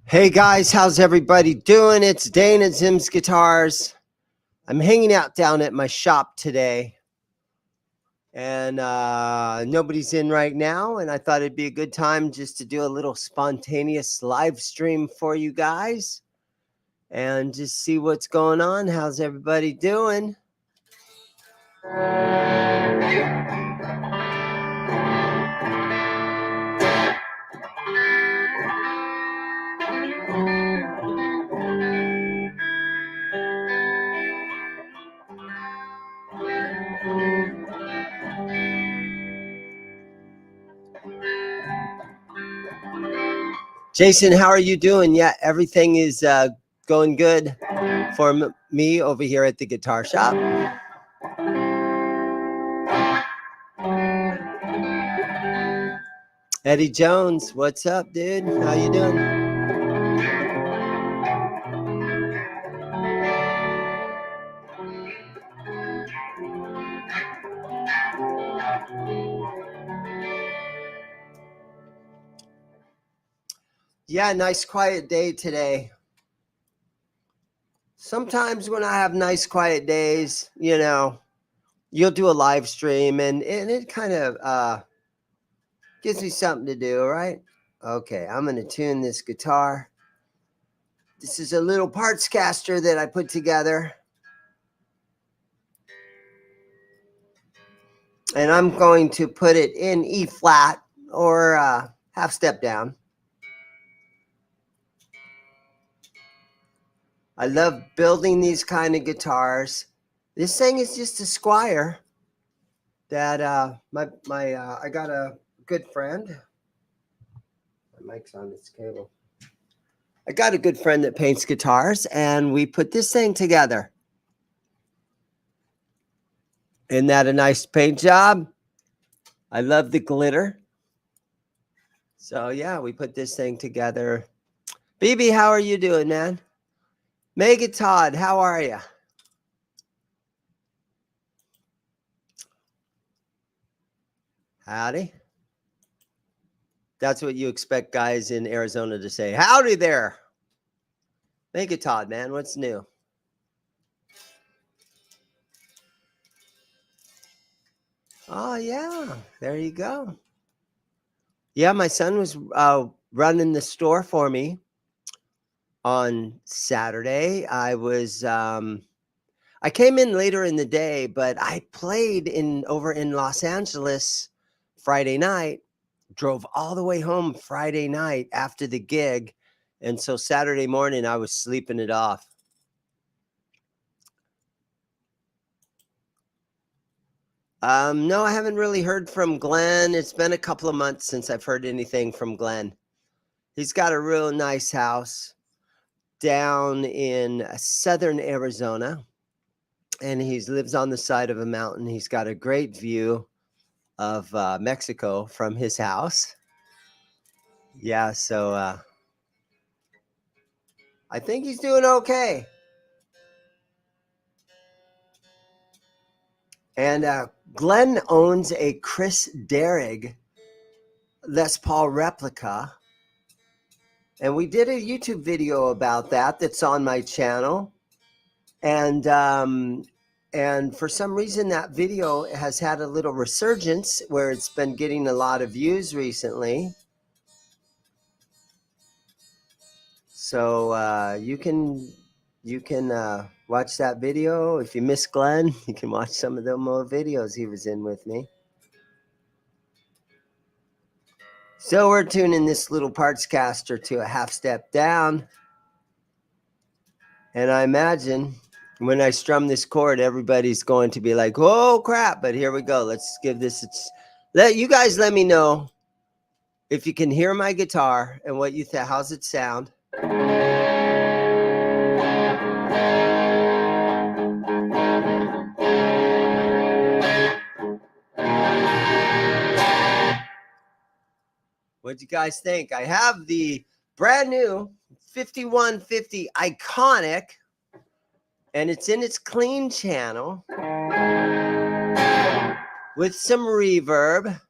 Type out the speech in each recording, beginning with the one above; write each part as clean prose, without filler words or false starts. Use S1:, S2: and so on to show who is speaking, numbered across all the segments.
S1: Hey guys, how's everybody doing? It's Dane at ZIMM'S Guitars. I'm hanging out down at my shop today, and nobody's in right now, and I thought it'd be a good time just to do a little spontaneous live stream for you guys and just see what's going on. How's everybody doing? Jason, how are you doing? Yeah, everything is going good for me over here at the guitar shop. Eddie Jones, what's up, dude? How you doing? Yeah, nice quiet day today. Sometimes when I have nice quiet days, you know, you'll do a live stream and it kind of gives me something to do, right? Okay, I'm going to tune this guitar. This is a little parts caster that I put together. And I'm going to put it in E flat or half step down. I love building these kind of guitars. This thing is just a Squire that I got a good friend. My mic's on this cable. I got a good friend that paints guitars, and we put this thing together. Isn't that a nice paint job? I love the glitter. So yeah, we put this thing together. BB, how are you doing, man? Mega Todd, how are you? Howdy. That's what you expect guys in Arizona to say. Howdy there. Mega Todd, man, what's new? Oh, yeah, there you go. Yeah, my son was running the store for me on Saturday. I came in later in the day, but I played over in Los Angeles Friday night, drove all the way home Friday night after the gig. And so Saturday morning, I was sleeping it off. No, I haven't really heard from Glenn. It's been a couple of months since I've heard anything from Glenn. He's got a real nice house down in southern Arizona, and he lives on the side of a mountain. He's got a great view of Mexico from his house. Yeah, so I think he's doing okay. And Glenn owns a Chris Derrig Les Paul replica. And we did a YouTube video about that that's on my channel. And for some reason, that video has had a little resurgence where it's been getting a lot of views recently. So you can watch that video. If you miss Glenn, you can watch some of the more videos he was in with me. So we're tuning this little parts caster to a half step down. And I imagine when I strum this chord, everybody's going to be like, "Oh crap!" But here we go. Let's give this. Let you guys let me know if you can hear my guitar and what you think. How's it sound? What do you guys think? I have the brand new 5150 Iconic, and it's in its clean channel with some reverb.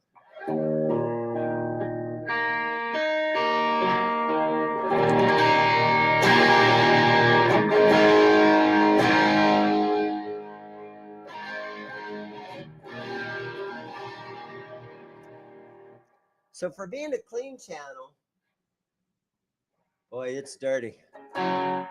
S1: So for being a clean channel, boy, it's dirty. Oh,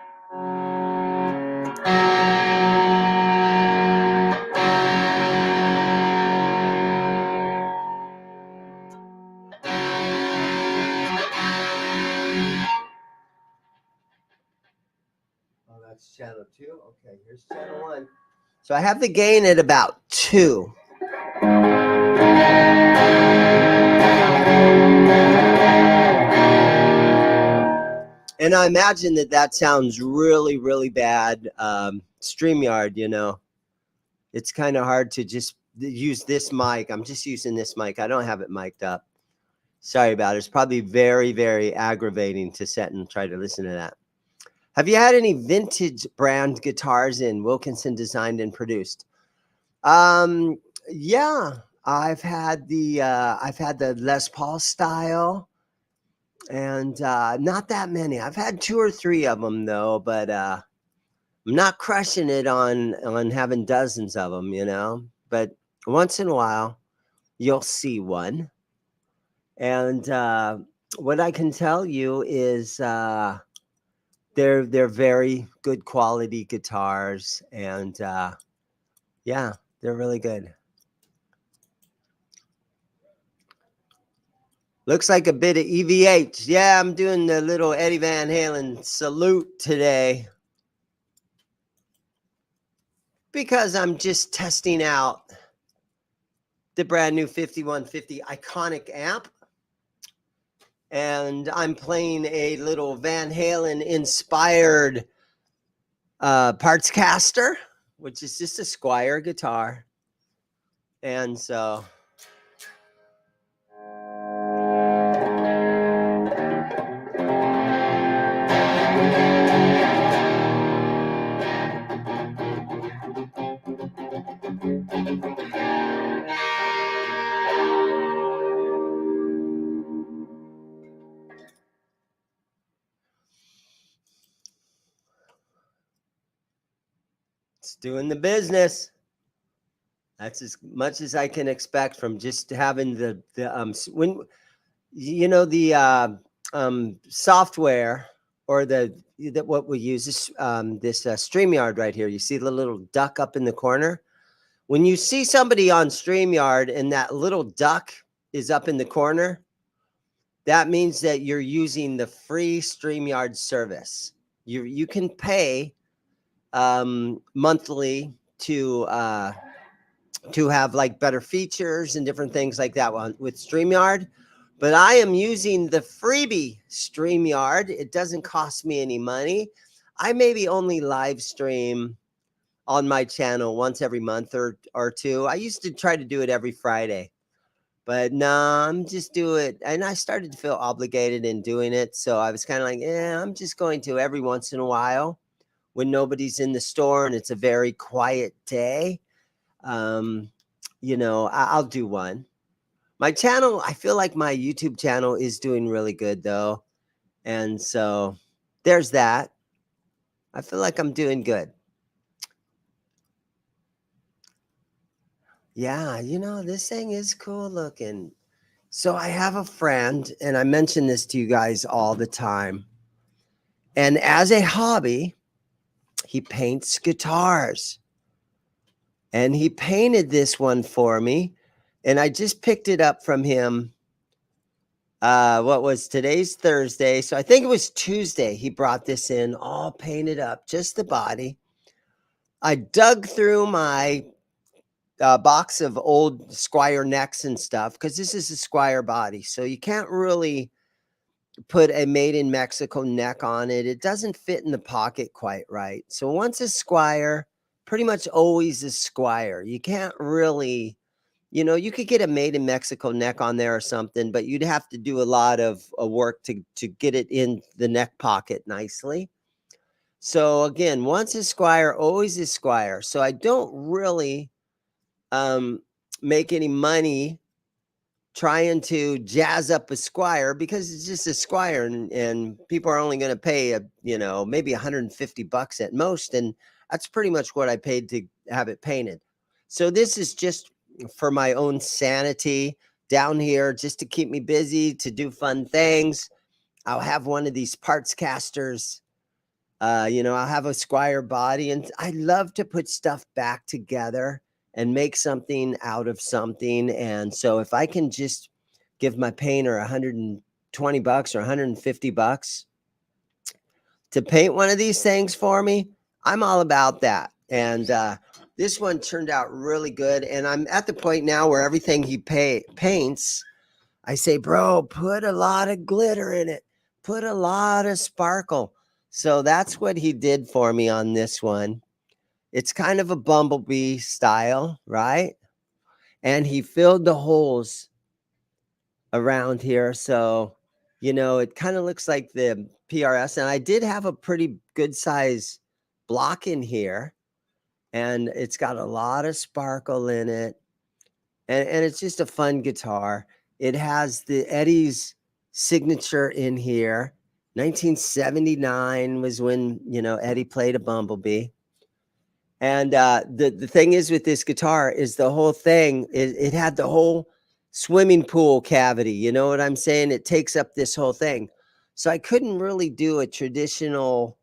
S1: that's channel 2. Okay, here's channel 1. So I have the gain at about 2. And I imagine that sounds really, really bad. StreamYard, you know, it's kind of hard to just use this mic. I'm just using this mic. I don't have it mic'd up. Sorry about it. It's probably very, very aggravating to sit and try to listen to that. Have you had any vintage brand guitars in Wilkinson designed and produced? Yeah, I've had the Les Paul style, and not that many. I've had 2 or 3 of them though, but I'm not crushing it on having dozens of them, you know. But once in a while, you'll see one. And what I can tell you is they're very good quality guitars, and yeah, they're really good. Looks like a bit of EVH. Yeah, I'm doing the little Eddie Van Halen salute today because I'm just testing out the brand new 5150 Iconic amp. And I'm playing a little Van Halen inspired parts caster, which is just a Squier guitar. And so it's doing the business. That's as much as I can expect from just having the when you know the software or what we use this StreamYard right here. You see the little duck up in the corner. When you see somebody on StreamYard and that little duck is up in the corner, that means that you're using the free StreamYard service. You can pay monthly to have like better features and different things like that with StreamYard. But I am using the freebie StreamYard. It doesn't cost me any money. I maybe only live stream on my channel once every month or 2. I used to try to do it every Friday. But no, I'm just doing it. And I started to feel obligated in doing it. So I was kind of like, yeah, I'm just going to every once in a while when nobody's in the store and it's a very quiet day. You know, I'll do one. My channel, I feel like my YouTube channel is doing really good though. And so there's that. I feel like I'm doing good. Yeah, you know, this thing is cool looking. So I have a friend, and I mention this to you guys all the time. And as a hobby, he paints guitars. And he painted this one for me. And I just picked it up from him. What was today's Thursday? So I think it was Tuesday. He brought this in all painted up, just the body. I dug through my box of old Squire necks and stuff because this is a Squire body. So you can't really put a made in Mexico neck on it. It doesn't fit in the pocket quite right. So once a Squire, pretty much always a Squire. You can't really, you could get a made in Mexico neck on there or something, but you'd have to do a lot of work to get it in the neck pocket nicely. So again, once a Squire, always a Squire. So I don't really make any money trying to jazz up a Squire because it's just a Squire, and people are only going to pay maybe $150 at most, and that's pretty much what I paid to have it painted. So this is just for my own sanity down here, just to keep me busy, to do fun things. I'll have one of these parts casters. I'll have a Squire body, and I love to put stuff back together and make something out of something. And so if I can just give my painter $120 or $150 to paint one of these things for me, I'm all about that. And this one turned out really good. And I'm at the point now where everything he paints, I say, bro, put a lot of glitter in it. Put a lot of sparkle. So that's what he did for me on this one. It's kind of a bumblebee style, right? And he filled the holes around here. So, it kind of looks like the PRS. And I did have a pretty good size block in here. And it's got a lot of sparkle in it. And it's just a fun guitar. It has the Eddie's signature in here. 1979 was when, Eddie played a bumblebee. And the thing is with this guitar is the whole thing, it had the whole swimming pool cavity. You know what I'm saying? It takes up this whole thing. So I couldn't really do a traditional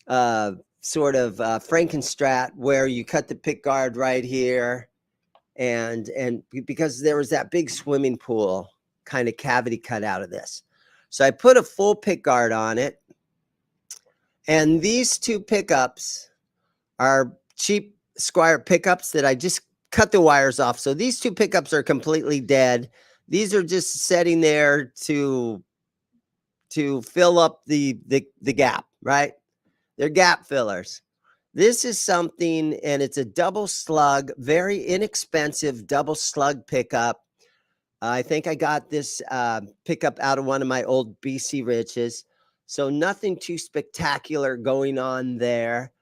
S1: sort of Frankenstrat where you cut the pick guard right here. And because there was that big swimming pool kind of cavity cut out of this. So I put a full pick guard on it. And these two pickups are cheap Squire pickups that I just cut the wires off. So these two pickups are completely dead. These are just setting there to fill up the gap, right? They're gap fillers. This is something, and it's a double slug, very inexpensive double slug pickup. I think I got this pickup out of one of my old BC Riches. So nothing too spectacular going on there.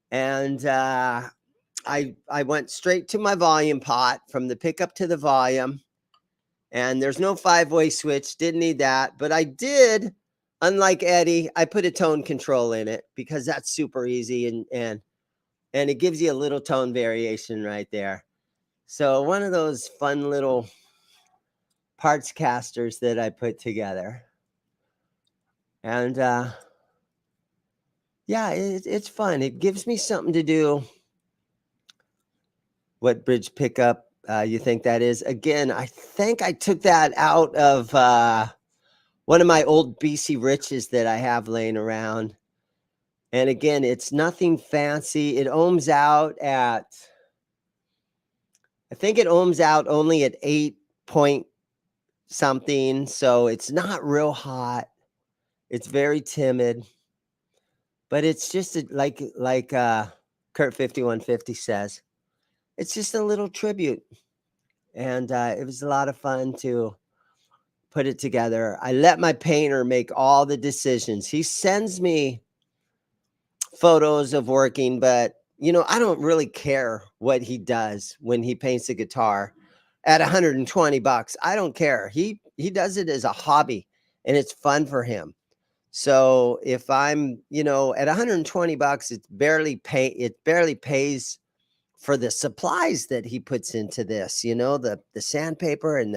S1: And I went straight to my volume pot from the pickup to the volume. And there's no 5-way switch. Didn't need that. But I did, unlike Eddie, I put a tone control in it because that's super easy. And it gives you a little tone variation right there. So one of those fun little parts casters that I put together. And yeah, it's fun. It gives me something to do. What bridge pickup you think that is? Again, I think I took that out of one of my old BC Riches that I have laying around. And again, it's nothing fancy. It ohms out at, I think it ohms out only at 8 point something. So it's not real hot. It's very timid. But it's just like Kurt 5150 says, it's just a little tribute. And it was a lot of fun to put it together. I let my painter make all the decisions. He sends me photos of working, but I don't really care what he does when he paints a guitar at $120. I don't care. He does it as a hobby, and it's fun for him. So if I'm, at $120, it barely pays for the supplies that he puts into this, the sandpaper and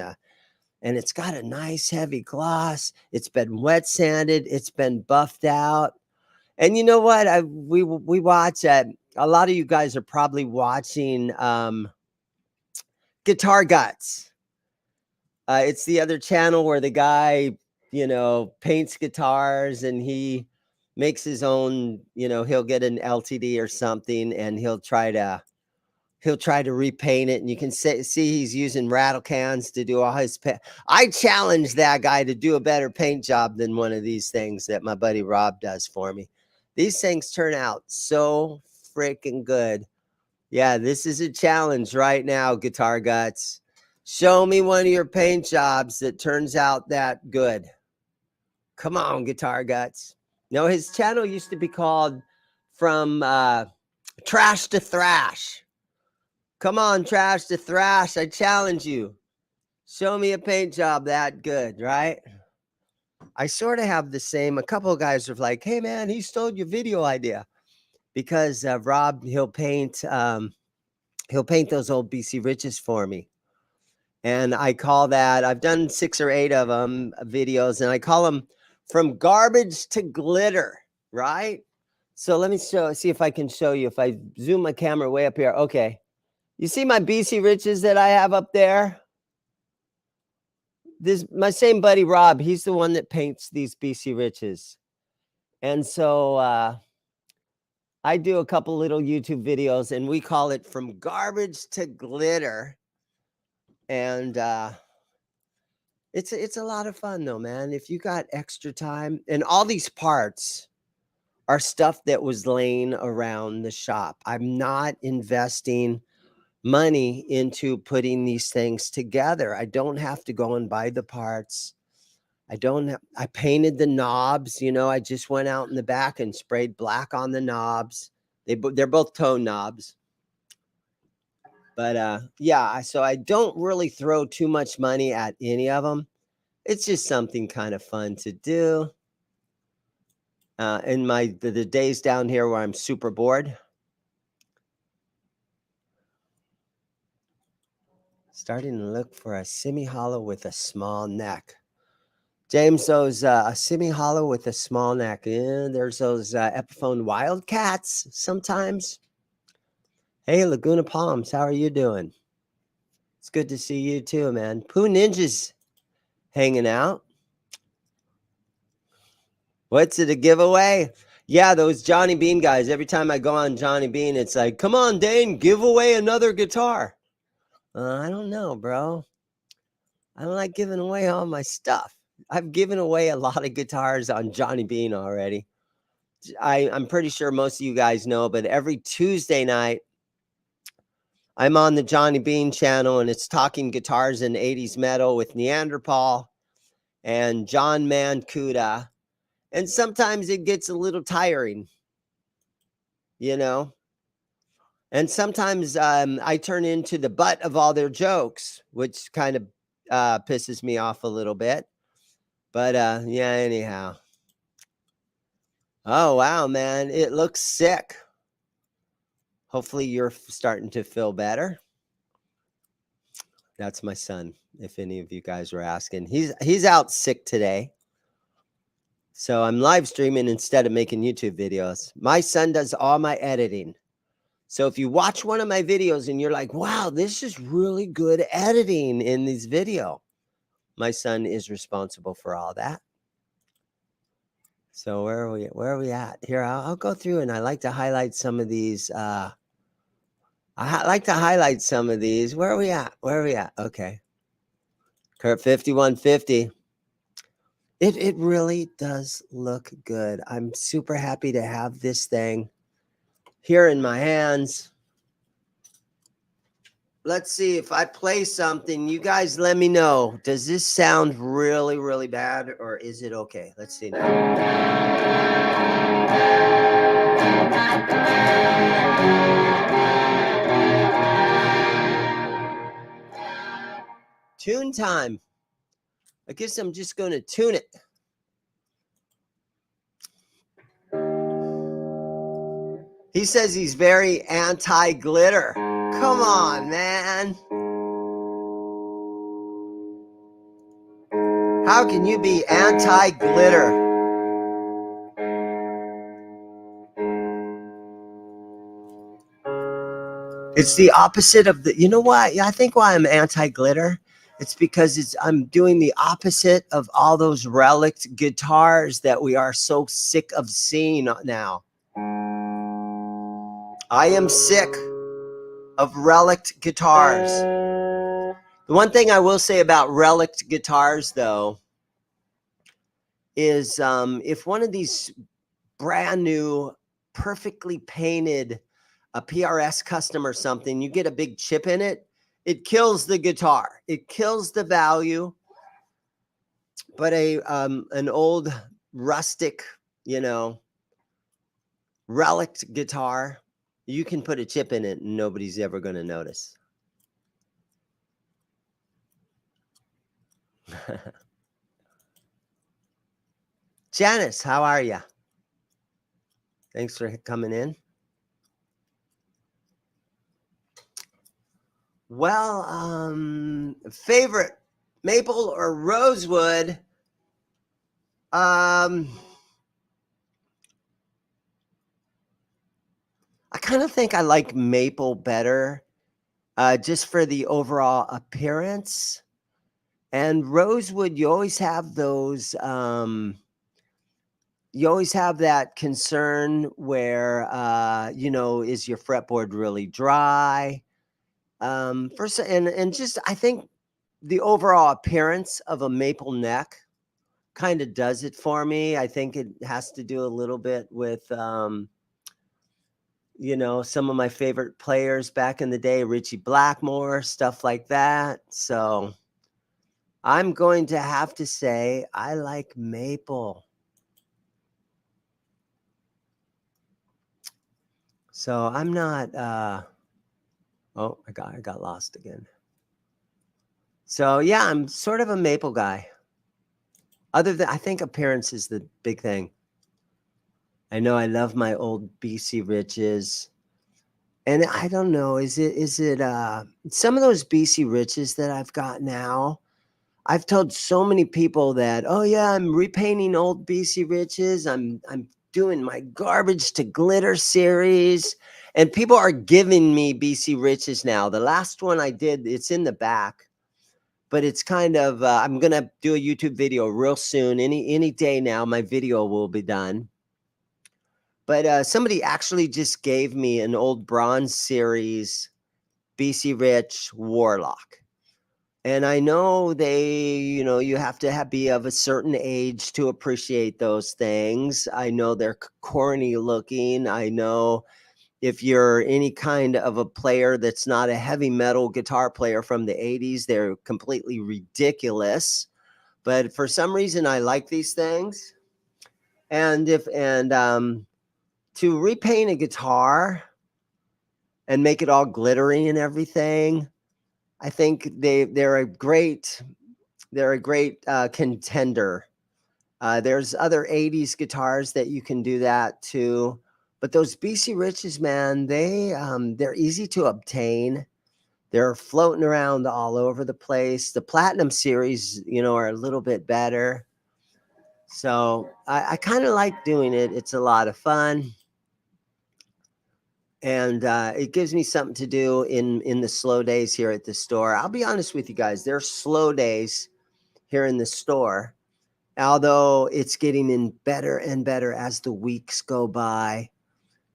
S1: it's got a nice heavy gloss. It's been wet sanded. It's been buffed out. And you know what? We watch a lot of you guys are probably watching Guitar Guts. It's the other channel where the guy, paints guitars and he makes his own, he'll get an LTD or something, and he'll try to repaint it, and you can see he's using rattle cans to do all his paint. I challenge that guy to do a better paint job than one of these things that my buddy Rob does for me. These things turn out so freaking good. Yeah, this is a challenge right now, Guitar Guts. Show me one of your paint jobs that turns out that good. Come on, Guitar Guts. No, his channel used to be called From Trash to Thrash. Come on, Trash to Thrash. I challenge you. Show me a paint job that good, right? I sort of have the same. A couple of guys are like, hey, man, he stole your video idea. Because Rob, he'll paint those old BC Riches for me. And I call that, I've done 6 or 8 of them videos, and I call them From Garbage to Glitter, right? So let me see if I can show you. If I zoom my camera way up here. Okay. You see my BC Riches that I have up there? My same buddy, Rob, he's the one that paints these BC Riches. And so I do a couple little YouTube videos, and we call it From Garbage to Glitter. And it's a lot of fun though, man. If you got extra time, and all these parts are stuff that was laying around the shop. I'm not investing money into putting these things together. I don't have to go and buy the parts. I painted the knobs, I just went out in the back and sprayed black on the knobs. They're both tone knobs. But yeah, so I don't really throw too much money at any of them. It's just something kind of fun to do. In the days down here where I'm super bored. Starting to look for a semi-hollow with a small neck. James, those a semi-hollow with a small neck. Yeah, there's those Epiphone Wildcats sometimes. Hey, Laguna Palms, how are you doing? It's good to see you too, man. Pooh Ninja's hanging out. What's it, a giveaway? Yeah, those Johnny Bean guys. Every time I go on Johnny Bean, it's like, come on, Dane, give away another guitar. I don't know, bro. I don't like giving away all my stuff. I've given away a lot of guitars on Johnny Bean already. I'm pretty sure most of you guys know, but every Tuesday night, I'm on the Johnny Bean channel, and it's talking guitars and 80s metal with Neanderthal and John Mancuda. And sometimes it gets a little tiring, And sometimes I turn into the butt of all their jokes, which kind of pisses me off a little bit. But yeah, anyhow. Oh, wow, man. It looks sick. Hopefully you're starting to feel better. That's my son, if any of you guys were asking. He's out sick today. So I'm live streaming instead of making YouTube videos. My son does all my editing. So if you watch one of my videos and you're like, wow, this is really good editing in this video, my son is responsible for all that. So where are we at? Here, I'll go through, and I like to highlight some of these. I like to highlight some of these. Where are we at? Okay. Kurt 5150. It really does look good. I'm super happy to have this thing here in my hands. Let's see if I play something. You guys let me know. Does this sound really, really bad, or is it okay? Let's see now. Tune time. I guess I'm just going to tune it. He says he's very anti-glitter. Come on, man. How can you be anti-glitter? It's the opposite of the, you know what? I think why I'm anti-glitter It's because I'm doing the opposite of all those relic guitars that we are so sick of seeing now. I am sick of relic guitars. The one thing I will say about relic guitars, though, is if one of these brand new, perfectly painted, a PRS custom or something, you get a big chip in it, it kills the guitar. It kills the value. But an old rustic, relic guitar, you can put a chip in it and nobody's ever going to notice. Janice, how are you? Thanks for coming in. Well, favorite, maple or rosewood? I kind of think I like maple better, just for the overall appearance. And rosewood, you always have those, you always have that concern where, is your fretboard really dry? First, and just, I think the overall appearance of a maple neck kind of does it for me. I think it has to do a little bit with, some of my favorite players back in the day, Richie Blackmore, stuff like that. So I'm going to have to say I like maple. So I'm not, oh, I got lost again. So yeah, I'm sort of a maple guy. Other than, I think appearance is the big thing. I know I love my old BC Riches. And I don't know, is it some of those BC Riches that I've got now? I've told so many people that, oh yeah, I'm repainting old BC Riches. I'm doing my garbage to glitter series, and people are giving me BC Riches now. The last one I did, it's in the back, but it's kind of, I'm going to do a YouTube video real soon. Any day now, my video will be done. But somebody actually just gave me an old Bronze Series BC Rich Warlock. And I know you have to be of a certain age to appreciate those things. I know they're corny looking. I know if you're any kind of a player that's not a heavy metal guitar player from the 80s, they're completely ridiculous. But for some reason, I like these things. And to repaint a guitar and make it all glittery and everything, I think they're a great contender. There's other 80s guitars that you can do that too, but those BC Riches, man, they're easy to obtain. They're floating around all over the place. The Platinum Series, are a little bit better. So I kind of like doing it. It's a lot of fun. And it gives me something to do in the slow days here at the store. I'll be honest with you guys. There are slow days here in the store, although it's getting in better and better as the weeks go by.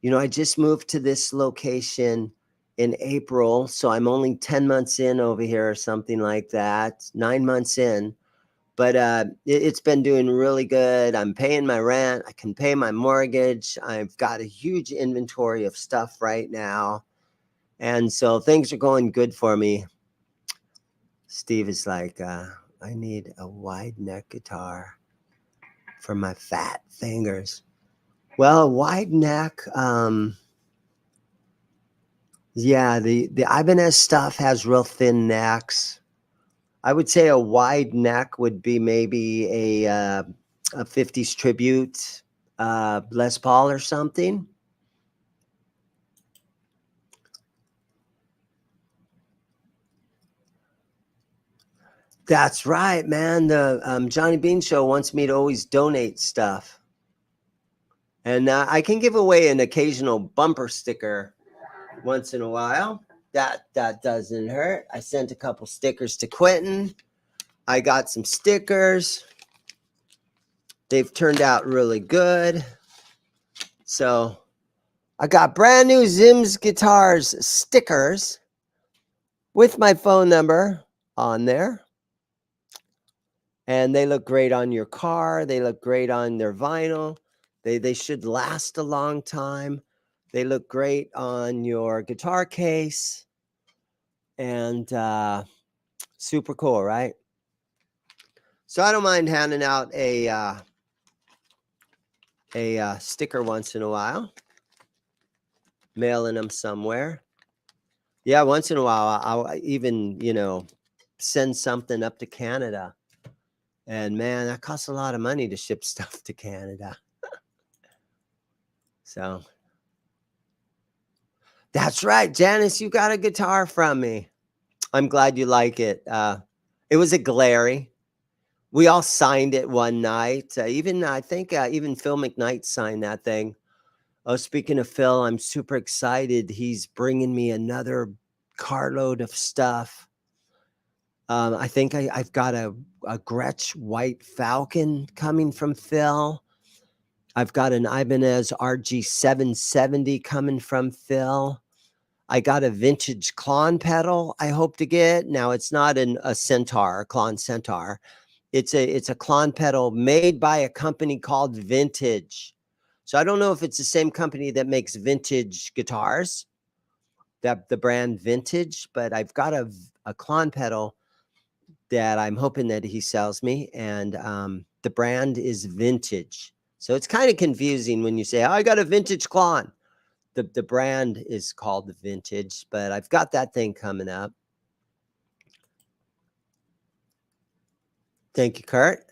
S1: I just moved to this location in April, so I'm only 10 months in over here or something like that, 9 months in. But it's been doing really good. I'm paying my rent. I can pay my mortgage. I've got a huge inventory of stuff right now. And so things are going good for me. Steve is like, I need a wide neck guitar for my fat fingers. Well, a wide neck, yeah, the Ibanez stuff has real thin necks. I would say a wide neck would be maybe a 50s tribute, Les Paul or something. That's right, man. The Johnny Bean Show wants me to always donate stuff. And I can give away an occasional bumper sticker once in a while. That doesn't hurt. I sent a couple stickers to Quentin. I got some stickers. They've turned out really good. So I got brand new ZIMM'S guitars stickers with my phone number on there. And they look great on your car. They look great on their vinyl. They should last a long time. They look great on your guitar case. And super cool, right? So I don't mind handing out a sticker once in a while, mailing them somewhere. Yeah, once in a while, I'll even, send something up to Canada. And man, that costs a lot of money to ship stuff to Canada. So that's right, Janice, you got a guitar from me. I'm glad you like it. It was a Glary. We all signed it one night. I think even Phil McKnight signed that thing. Oh, speaking of Phil, I'm super excited. He's bringing me another carload of stuff. I think I've got a Gretsch White Falcon coming from Phil. I've got an Ibanez RG770 coming from Phil. I got a vintage Klon pedal I hope to get. Now, it's not a Centaur, Klon Centaur. It's a Klon pedal made by a company called Vintage. So I don't know if it's the same company that makes vintage guitars, the brand Vintage, but I've got a Klon pedal that I'm hoping that he sells me, and the brand is Vintage. So it's kind of confusing when you say, oh, I got a vintage Klon. The brand is called Vintage, but I've got that thing coming up. Thank you, Kurt.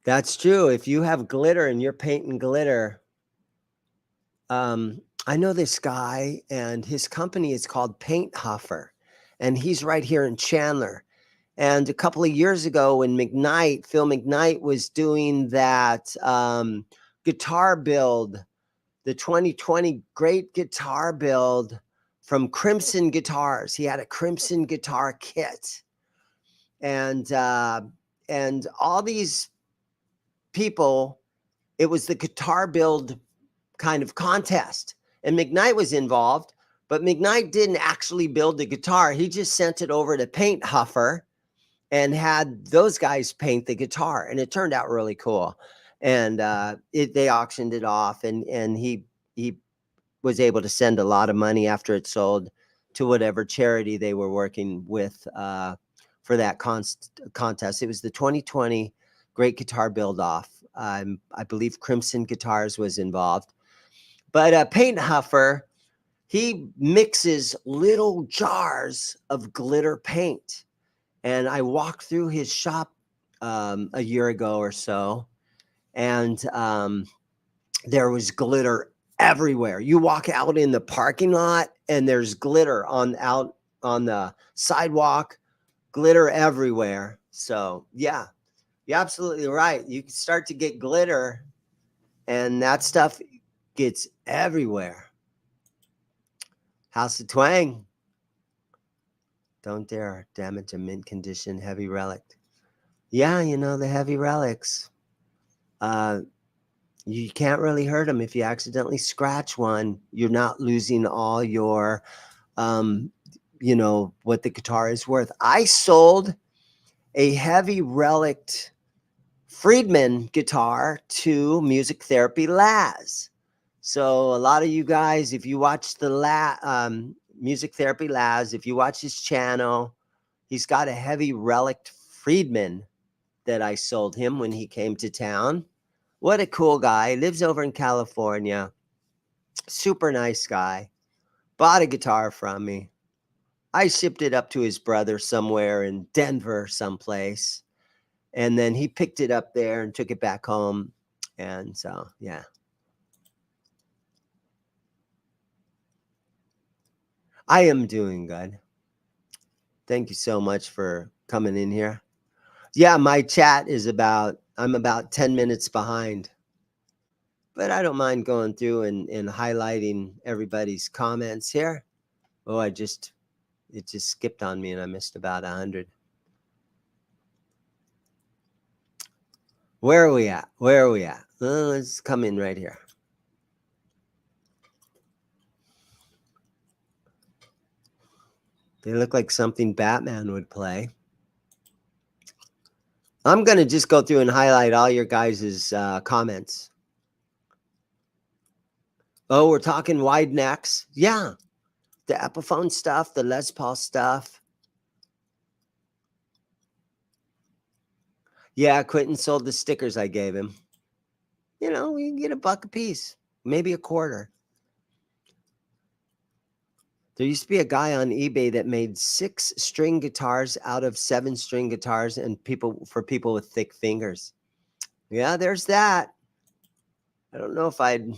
S1: That's true. If you have glitter and you're painting glitter, I know this guy, and his company is called Paint Huffer, and he's right here in Chandler. And a couple of years ago, when Phil McKnight was doing that guitar build, the 2020 great guitar build from Crimson Guitars, he had a Crimson guitar kit, and all these people, it was the guitar build kind of contest, and McKnight was involved, but McKnight didn't actually build the guitar. He just sent it over to Paint Huffer and had those guys paint the guitar, and it turned out really cool. And they auctioned it off, and he was able to send a lot of money after it sold to whatever charity they were working with for that contest. It was the 2020 Great Guitar Build Off. I believe Crimson Guitars was involved. But Paint Huffer, he mixes little jars of glitter paint. And I walked through his shop a year ago or so, and there was glitter everywhere. You walk out in the parking lot, and there's glitter out on the sidewalk, glitter everywhere. So, yeah, you're absolutely right. You can start to get glitter, and that stuff gets everywhere. House of Twang. Don't dare damage a mint condition heavy relic. Yeah, the heavy relics. You can't really hurt them. If you accidentally scratch one, you're not losing all your, what the guitar is worth. I sold a heavy relic Friedman guitar to Music Therapy Laz. So a lot of you guys, if you watch the Music Therapy Laz, if you watch his channel, he's got a heavy relic Friedman that I sold him when he came to town. What a cool guy. Lives over in California. Super nice guy. Bought a guitar from me. I shipped it up to his brother somewhere in Denver someplace. And then he picked it up there and took it back home. And so, yeah. I am doing good. Thank you so much for coming in here. Yeah, my chat is about I'm about 10 minutes behind. But I don't mind going through and highlighting everybody's comments here. Oh, it just skipped on me and I missed about 100. Where are we at? Let's come in right here. They look like something Batman would play. I'm going to just go through and highlight all your guys' comments. Oh, we're talking wide necks. Yeah. The Epiphone stuff, the Les Paul stuff. Yeah, Quentin sold the stickers I gave him. You know, you can get $1 a piece, maybe a quarter. There used to be a guy on eBay that made 6-string guitars out of 7-string guitars and for people with thick fingers. Yeah, there's that. I don't know if I'd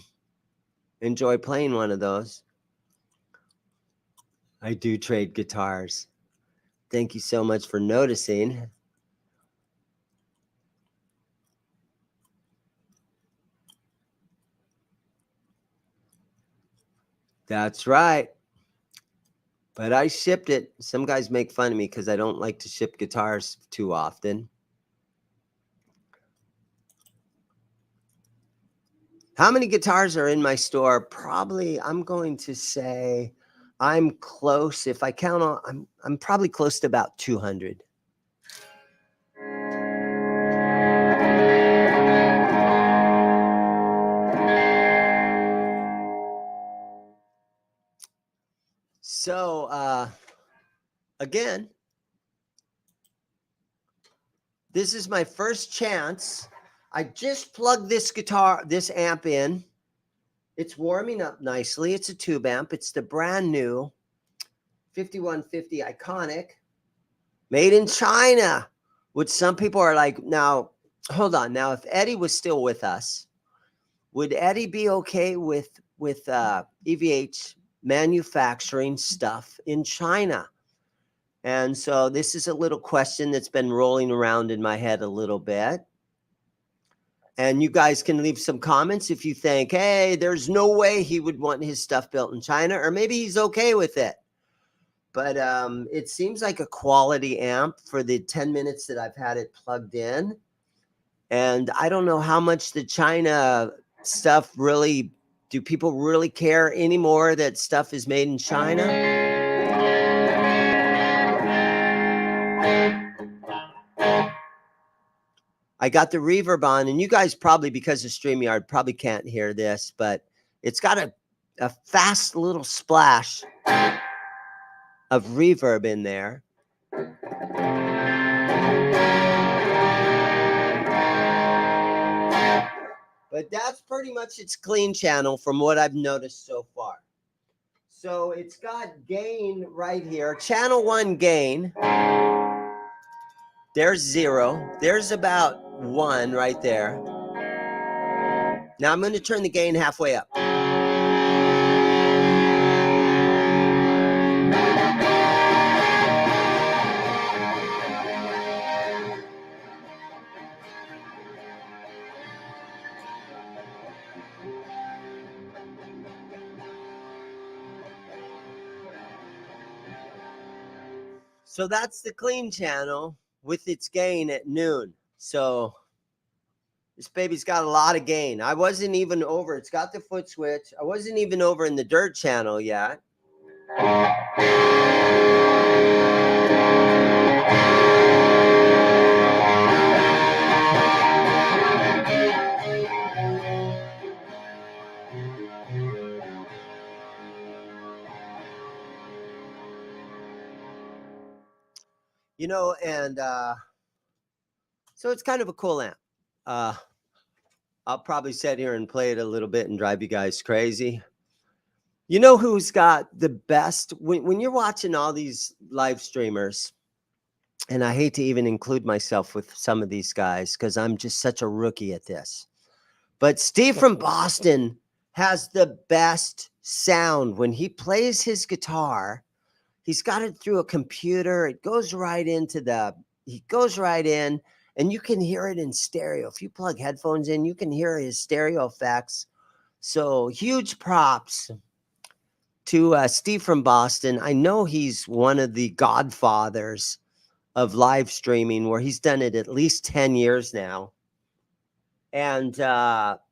S1: enjoy playing one of those. I do trade guitars. Thank you so much for noticing. That's right. But I shipped it. Some guys make fun of me because I don't like to ship guitars too often. How many guitars are in my store? Probably, I'm going to say I'm close. If I count on, I'm probably close to about 200. So, again, this is my first chance. I just plugged this amp in. It's warming up nicely. It's a tube amp. It's the brand new 5150 Iconic, made in China, which some people are like, now, hold on. Now, if Eddie was still with us, would Eddie be okay with EVH manufacturing stuff in China? And so this is a little question that's been rolling around in my head a little bit. And you guys can leave some comments if you think, hey, there's no way he would want his stuff built in China, or maybe he's okay with it. But it seems like a quality amp for the 10 minutes that I've had it plugged in. And I don't know how much the China stuff really, do people really care anymore that stuff is made in China? I got the reverb on, and you guys probably, because of StreamYard, probably can't hear this, but it's got a fast little splash of reverb in there. But that's pretty much its clean channel from what I've noticed so far. So it's got gain right here, channel 1 gain. There's 0. There's about 1 right there. Now I'm going to turn the gain halfway up. So that's the clean channel with its gain at noon. So this baby's got a lot of gain. I wasn't even over. It's got the foot switch. I wasn't even over in the dirt channel yet. You know, and so it's kind of a cool amp. I'll probably sit here and play it a little bit and drive you guys crazy. You know who's got the best, when you're watching all these live streamers, and I hate to even include myself with some of these guys because I'm just such a rookie at this, but Steve from Boston has the best sound. When he plays his guitar, he's got it through a computer. It goes right into he goes right in, and you can hear it in stereo. If you plug headphones in, you can hear his stereo effects. So huge props to Steve from Boston. I know he's one of the godfathers of live streaming, where he's done it at least 10 years now. And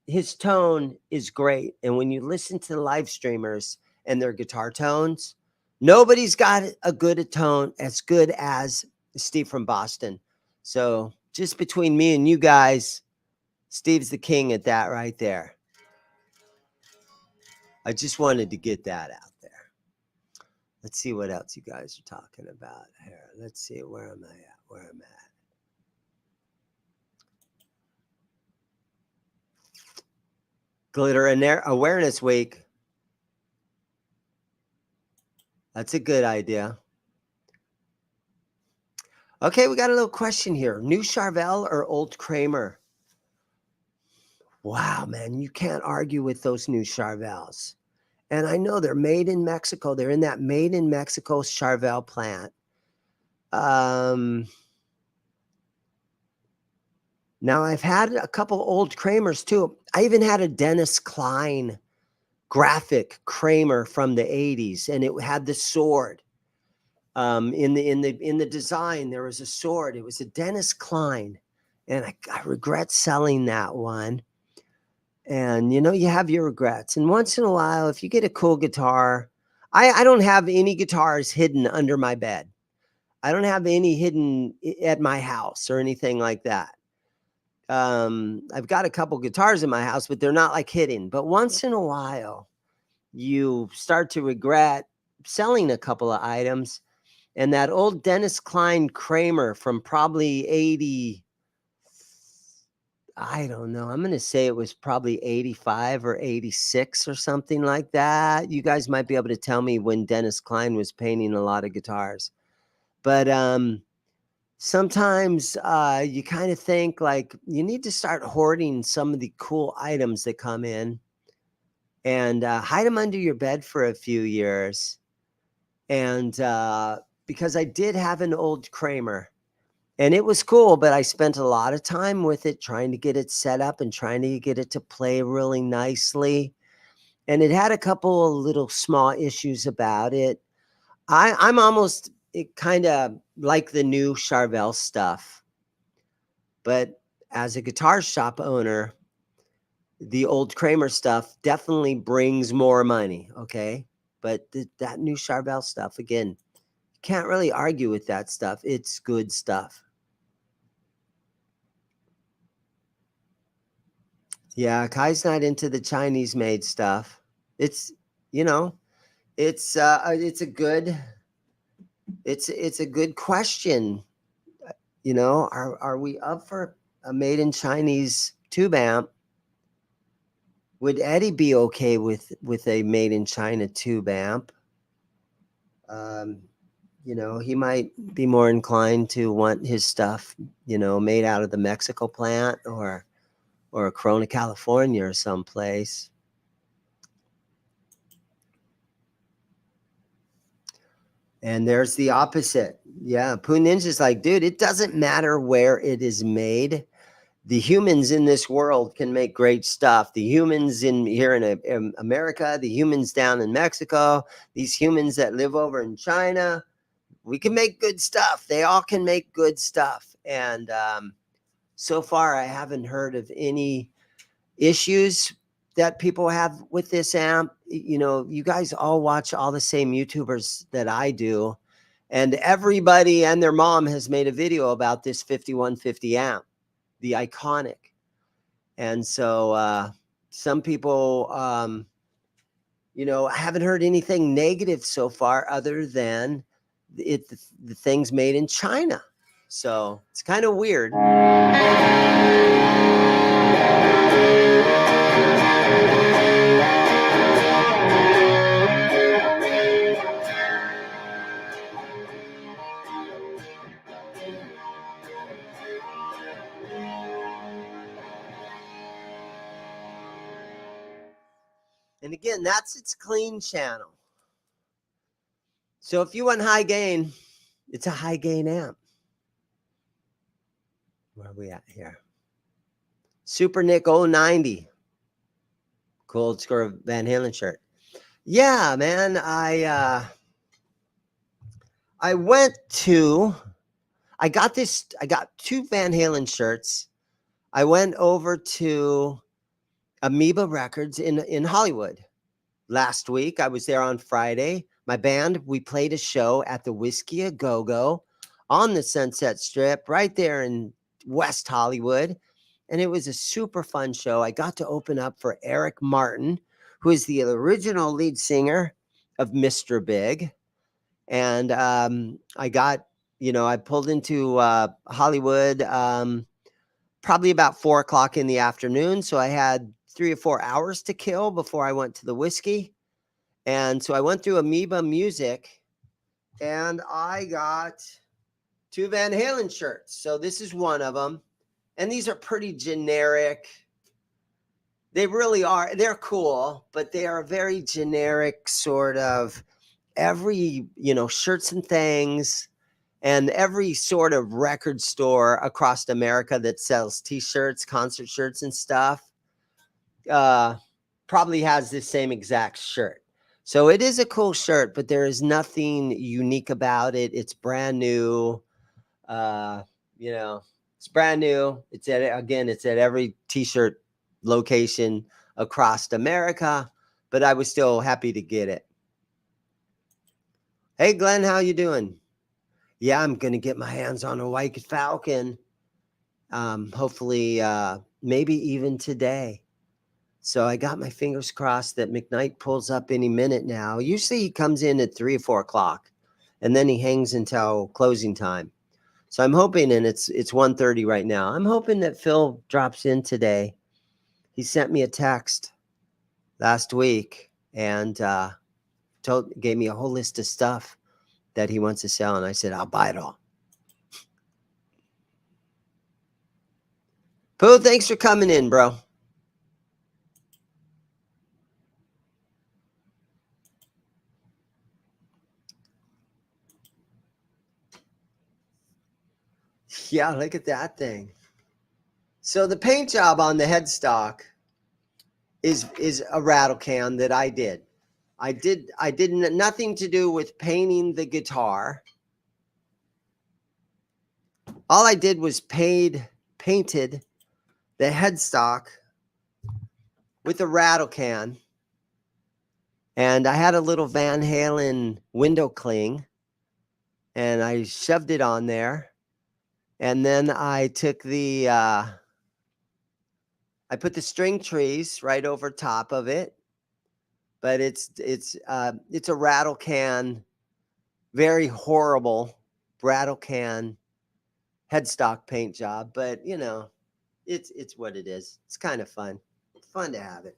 S1: his tone is great. And when you listen to the live streamers and their guitar tones, nobody's got a good tone as good as Steve from Boston. So just between me and you guys, Steve's the king at that right there. I just wanted to get that out there. Let's see what else you guys are talking about here. Let's see, where am I at? Glitter and Awareness Week. That's a good idea. Okay, we got a little question here. New Charvel or Old Kramer? Wow, man, you can't argue with those new Charvels. And I know they're made in Mexico. They're in that made in Mexico Charvel plant. Now, I've had a couple Old Kramers too. I even had a Dennis Klein graphic Kramer from the 80s, and it had the sword. In the design, there was a sword. It was a Dennis Klein, and I regret selling that one. And you have your regrets. And once in a while, if you get a cool guitar, I don't have any guitars hidden under my bed. I don't have any hidden at my house or anything like that. I've got a couple guitars in my house, but they're not like hidden. But once in a while, you start to regret selling a couple of items. And that old Dennis Klein Kramer from probably 80, I don't know. I'm going to say it was probably 85 or 86 or something like that. You guys might be able to tell me when Dennis Klein was painting a lot of guitars. But sometimes you kind of think like you need to start hoarding some of the cool items that come in and hide them under your bed for a few years. And because I did have an old Kramer, and it was cool, but I spent a lot of time with it trying to get it set up and trying to get it to play really nicely. And it had a couple of little small issues about it. I'm almost kind of like the new Charvel stuff. But as a guitar shop owner, the old Kramer stuff definitely brings more money, okay? But that new Charvel stuff, again, you can't really argue with that stuff. It's good stuff. Yeah, Kai's not into the Chinese made stuff. It's it's a good question. Are we up for a made in Chinese tube amp? Would Eddie be okay with a made in China tube amp? He might be more inclined to want his stuff, made out of the Mexico plant or Corona, California or someplace. And there's the opposite. Yeah, Poo Ninja's like, dude, it doesn't matter where it is made. The humans in this world can make great stuff. The humans here in America, the humans down in Mexico, these humans that live over in China, we can make good stuff. They all can make good stuff. And so far, I haven't heard of any issues that people have with this amp. You guys all watch all the same YouTubers that I do, and everybody and their mom has made a video about this 5150 amp, the Iconic. And so some people, I haven't heard anything negative so far other than the things made in China. So it's kind of weird. And again, that's its clean channel. So if you want high gain, it's a high gain amp. Where are we at here? Super Nick 090. Cool score Van Halen shirt. Yeah, man. I got two Van Halen shirts. I went over to Amoeba Records in Hollywood last week. I was there on Friday. My band, we played a show at the Whiskey A Go-Go on the Sunset Strip right there in West Hollywood. And it was a super fun show. I got to open up for Eric Martin, who is the original lead singer of Mr. Big. And I pulled into Hollywood probably about 4:00 in the afternoon. So I had 3 or 4 hours to kill before I went to the Whiskey. And so I went through Amoeba Music and I got 2 Van Halen shirts. So this is one of them. And these are pretty generic. They really are. They're cool, but they are very generic sort of every, shirts and things. And every sort of record store across America that sells T-shirts, concert shirts and stuff probably has this same exact shirt. So it is a cool shirt, but there is nothing unique about it. It's brand new. It's brand new. It's at every T-shirt location across America, but I was still happy to get it. Hey, Glenn, how you doing? Yeah, I'm going to get my hands on a White Falcon. Hopefully, maybe even today. So I got my fingers crossed that McKnight pulls up any minute now. Usually he comes in at 3 or 4 o'clock, and then he hangs until closing time. So I'm hoping, and it's 1:30 right now. I'm hoping that Phil drops in today. He sent me a text last week and gave me a whole list of stuff that he wants to sell, and I said, I'll buy it all. Pooh, thanks for coming in, bro. Yeah, look at that thing. So the paint job on the headstock is a rattle can that I did. I did nothing to do with painting the guitar. All I did was painted the headstock with a rattle can. And I had a little Van Halen window cling, and I shoved it on there. And then I took I put the string trees right over top of it. But it's a rattle can, very horrible rattle can headstock paint job. But it's what it is. It's kind of fun. It's fun to have it.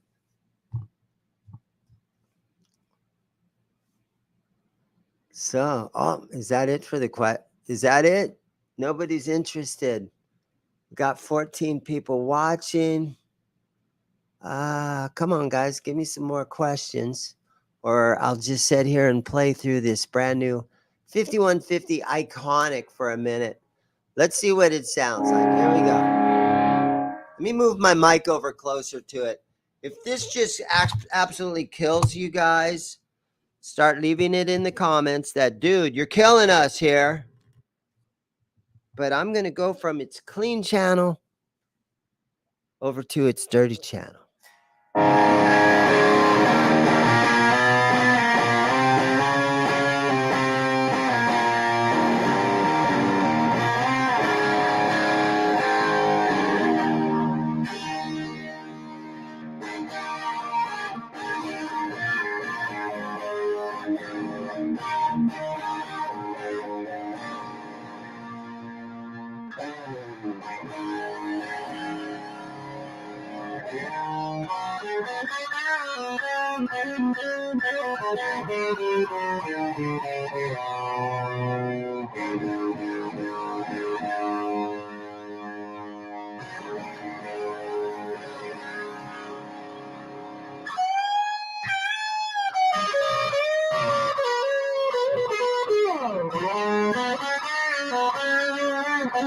S1: So, is that it for the question? Is that it? Nobody's interested. We got 14 people watching. Come on, guys, give me some more questions, or I'll just sit here and play through this brand new 5150 Iconic for a minute. Let's see what it sounds like. Here we go. Let me move my mic over closer to it. If this just absolutely kills you guys, start leaving it in the comments that, dude, you're killing us here. But I'm going to go from its clean channel over to its dirty channel.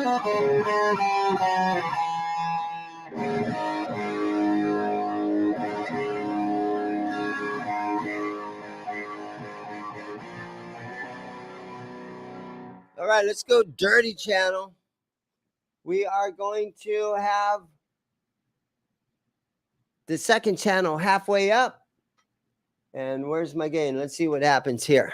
S1: All right, let's go dirty channel. We are going to have the second channel halfway up. And where's my gain? Let's see what happens here.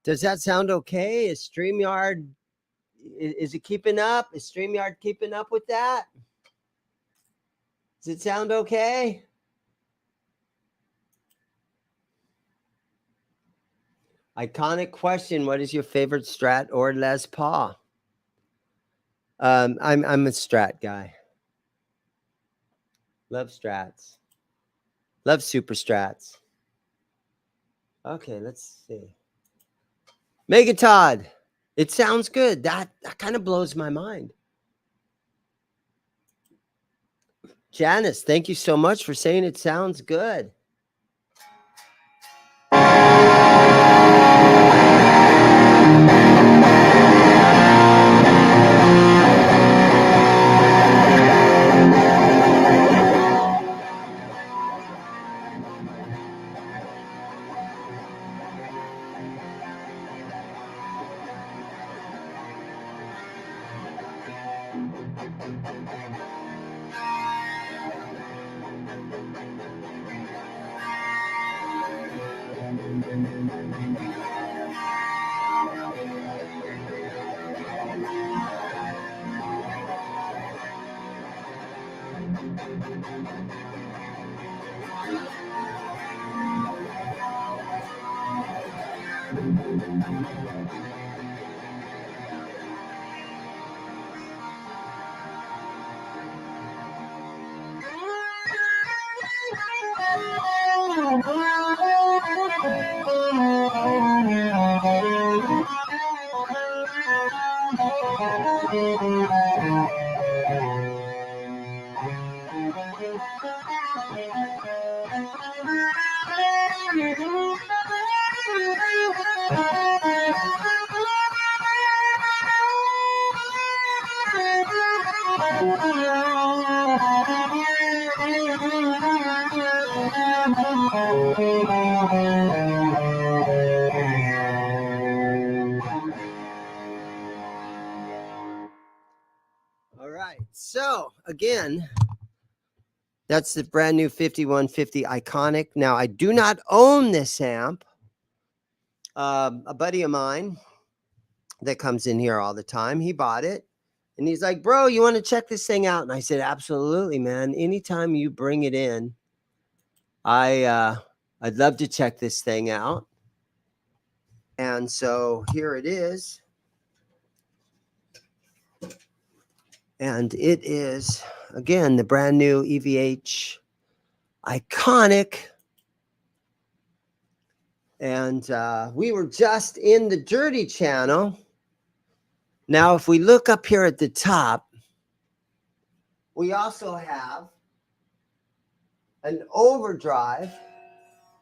S1: Does that sound okay? Is StreamYard, is it keeping up? Is StreamYard keeping up with that? Does it sound okay? Iconic question. What is your favorite Strat or Les Paul? I'm a Strat guy. Love Strats. Love Super Strats. Okay, let's see. Mega Todd. It sounds good. That kind of blows my mind. Janice, thank you so much for saying it sounds good. All right. So again, that's the brand new 5150 Iconic. Now, I do not own this amp. A buddy of mine that comes in here all the time, he bought it. And he's like, bro, you want to check this thing out? And I said, absolutely, man. Anytime you bring it in, I'd love to check this thing out. And so here it is. And it is, again, the brand new EVH Iconic. And we were just in the dirty channel. Now, if we look up here at the top, we also have an overdrive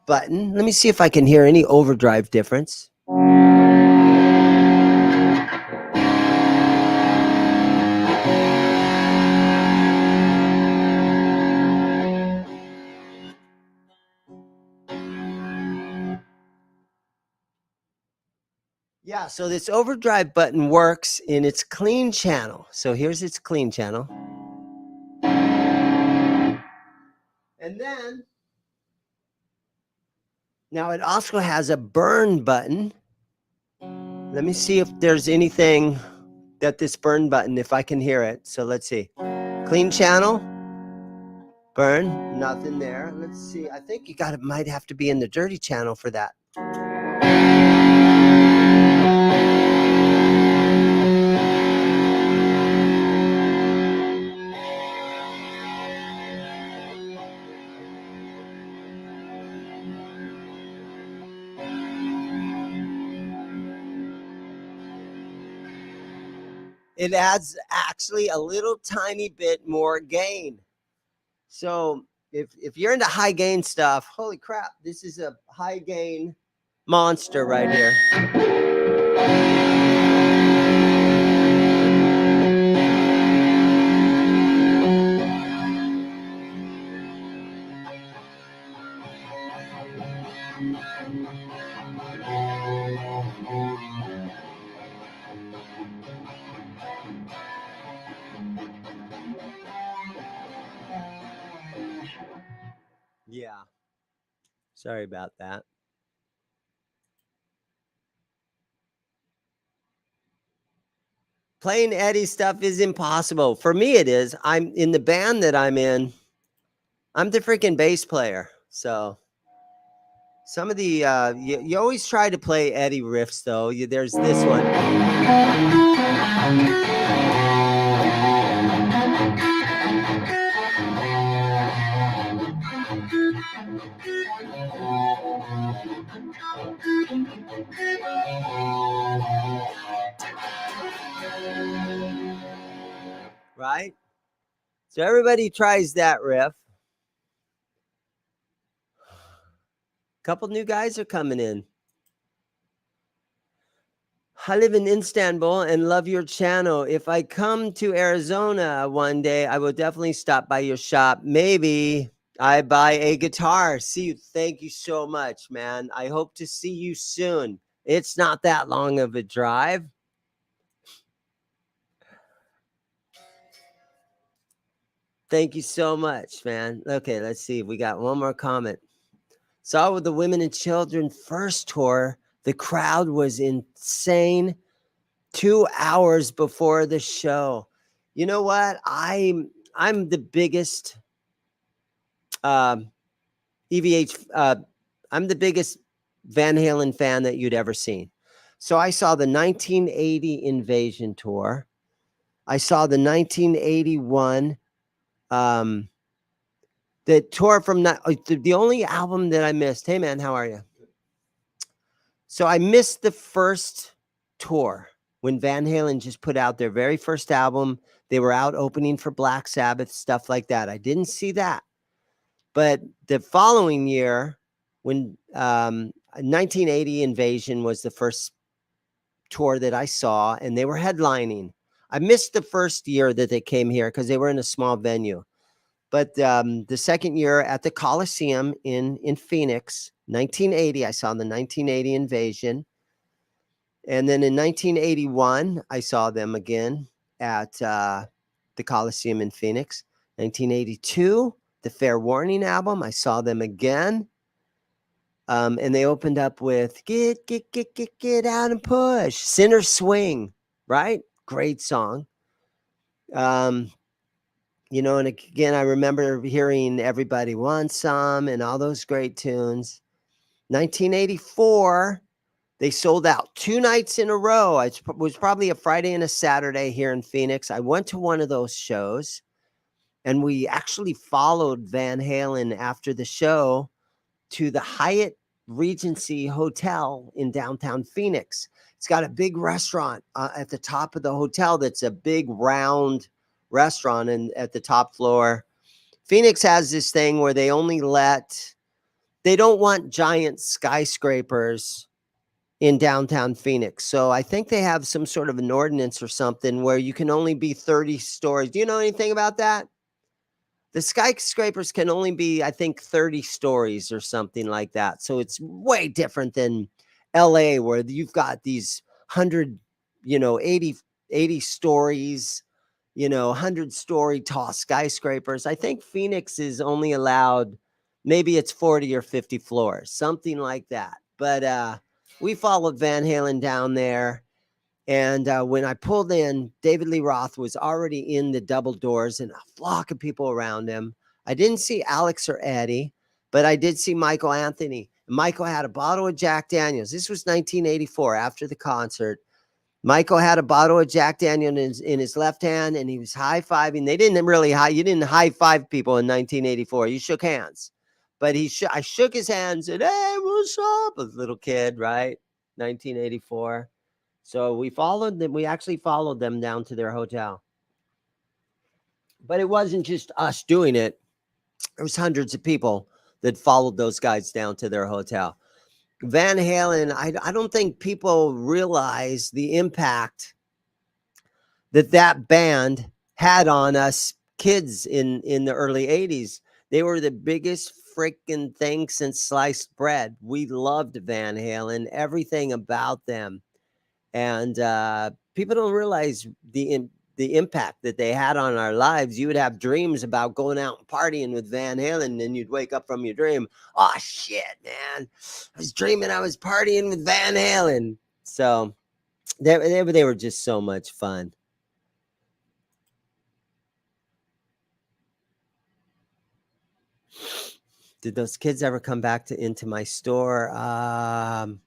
S1: button. Let me see if I can hear any overdrive difference. Yeah, so this overdrive button works in its clean channel. So here's its clean channel. And then, now it also has a burn button. Let me see if there's anything that this burn button, if I can hear it. So let's see. Clean channel, burn, nothing there. Let's see. I think you might have to be in the dirty channel for that. It adds actually a little tiny bit more gain. So if you're into high gain stuff, holy crap, this is a high gain monster right here. Yeah. Sorry about that. Playing Eddie stuff is impossible. For me, it is. I'm in the band that I'm in. I'm the freaking bass player. So some of the, you always try to play Eddie riffs, though. There's this one. Right? So everybody tries that riff. Couple new guys are coming in. I live in Istanbul and love your channel. If I come to Arizona one day, I will definitely stop by your shop. Maybe I buy a guitar. See you. Thank you so much, man. I hope to see you soon. It's not that long of a drive. Thank you so much, man. Okay, let's see. We got one more comment. Saw with the Women and Children first tour. The crowd was insane. 2 hours before the show. You know what? I'm the biggest EVH. I'm the biggest Van Halen fan that you'd ever seen. So I saw the 1980 Invasion tour. I saw the 1981. The tour from the only album that I missed. Hey man, how are you? So I missed the first tour when Van Halen just put out their very first album. They were out opening for Black Sabbath, stuff like that. I didn't see that. But the following year, when 1980 Invasion was the first tour that I saw, and they were headlining. I missed the first year that they came here because they were in a small venue. But the second year at the Coliseum in Phoenix, 1980, I saw the 1980 Invasion. And then in 1981, I saw them again at the Coliseum in Phoenix. 1982, the Fair Warning album, I saw them again. And they opened up with Get Out and Push, Sinner Swing, right? Great song. You know, and again, I remember hearing Everybody Wants Some and all those great tunes. 1984, they sold out 2 nights in a row. It was probably a Friday and a Saturday here in Phoenix. I went to one of those shows, and we actually followed Van Halen after the show to the Hyatt Regency Hotel in downtown Phoenix. It's got a big restaurant at the top of the hotel that's a big round restaurant, and at the top floor. Phoenix has this thing where they don't want giant skyscrapers in downtown Phoenix. So I think they have some sort of an ordinance or something where you can only be 30 stories. Do you know anything about that? The skyscrapers can only be, I think, 30 stories or something like that. So it's way different than LA, where you've got these 100, 80 stories, 100-story tall skyscrapers. I think Phoenix is only allowed, maybe it's 40 or 50 floors, something like that. But we followed Van Halen down there. And when I pulled in, David Lee Roth was already in the double doors and a flock of people around him. I didn't see Alex or Eddie, but I did see Michael Anthony. Michael had a bottle of Jack Daniels. This was 1984 after the concert. Michael had a bottle of Jack Daniels in his left hand, and he was high-fiving. They didn't really you didn't high-five people in 1984. You shook hands. But I shook his hand and said, "Hey, what's up?" A little kid, right? 1984. So we followed them. We actually followed them down to their hotel. But it wasn't just us doing it. There was hundreds of people that followed those guys down to their hotel. Van Halen, I don't think people realize the impact that band had on us kids in the early 80s. They were the biggest freaking thing since sliced bread. We loved Van Halen, everything about them. And people don't realize the impact that they had on our lives. You would have dreams about going out and partying with Van Halen, and then you'd wake up from your dream. Oh, shit, man. I was dreaming I was partying with Van Halen. So they were just so much fun. Did those kids ever come back into my store? I'm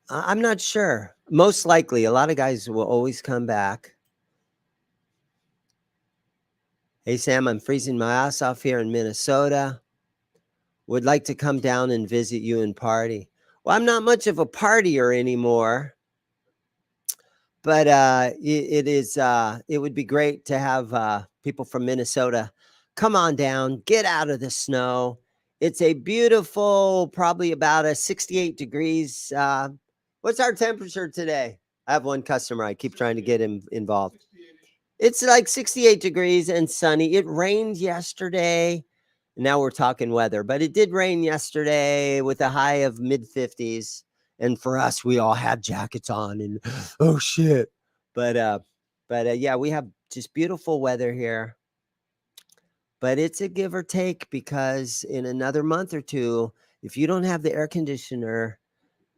S1: not sure. Most likely, a lot of guys will always come back. Hey, Sam, I'm freezing my ass off here in Minnesota. Would like to come down and visit you and party. Well, I'm not much of a partier anymore, but it would be great to have people from Minnesota come on down, get out of the snow. It's a beautiful, probably about a 68 degrees. What's our temperature today? I have one customer. I keep trying to get him involved. It's like 68 degrees and sunny. It rained yesterday. Now we're talking weather, but it did rain yesterday with a high of mid-50s. And for us, we all had jackets on and oh shit. But yeah, we have just beautiful weather here. But it's a give or take, because in another month or two, if you don't have the air conditioner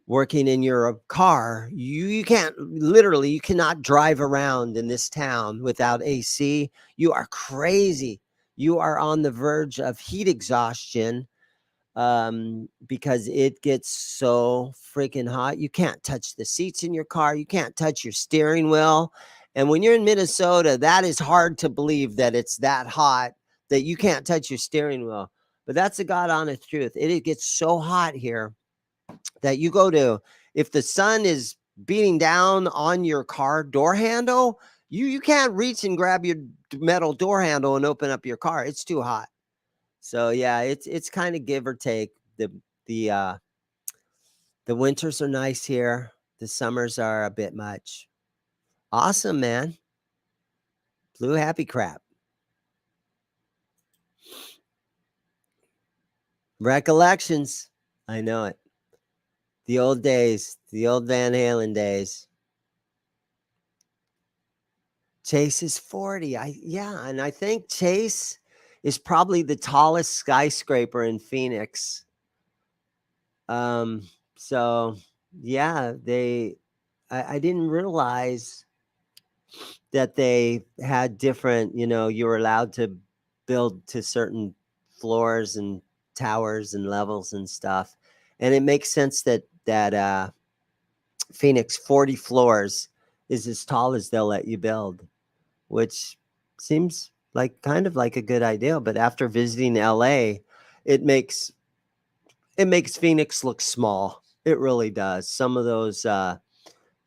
S1: working in your car, you cannot drive around in this town without AC. You are crazy. You are on the verge of heat exhaustion because it gets so freaking hot. You can't touch the seats in your car. You can't touch your steering wheel. And when you're in Minnesota, that is hard to believe that it's that hot that you can't touch your steering wheel. But that's the God honest truth. It gets so hot here that if the sun is beating down on your car door handle, you can't reach and grab your metal door handle and open up your car. It's too hot. So yeah, it's kind of give or take. The winters are nice here. The summers are a bit much. Awesome, man. Blue happy crap. Recollections. I know it. The old days, the old Van Halen days. Chase is 40. And I think Chase is probably the tallest skyscraper in Phoenix. So yeah, I didn't realize that they had different, you were allowed to build to certain floors and towers and levels and stuff. And it makes sense that Phoenix 40 floors is as tall as they'll let you build, which seems like kind of like a good idea. But after visiting LA, it makes Phoenix look small. It really does. Some of those,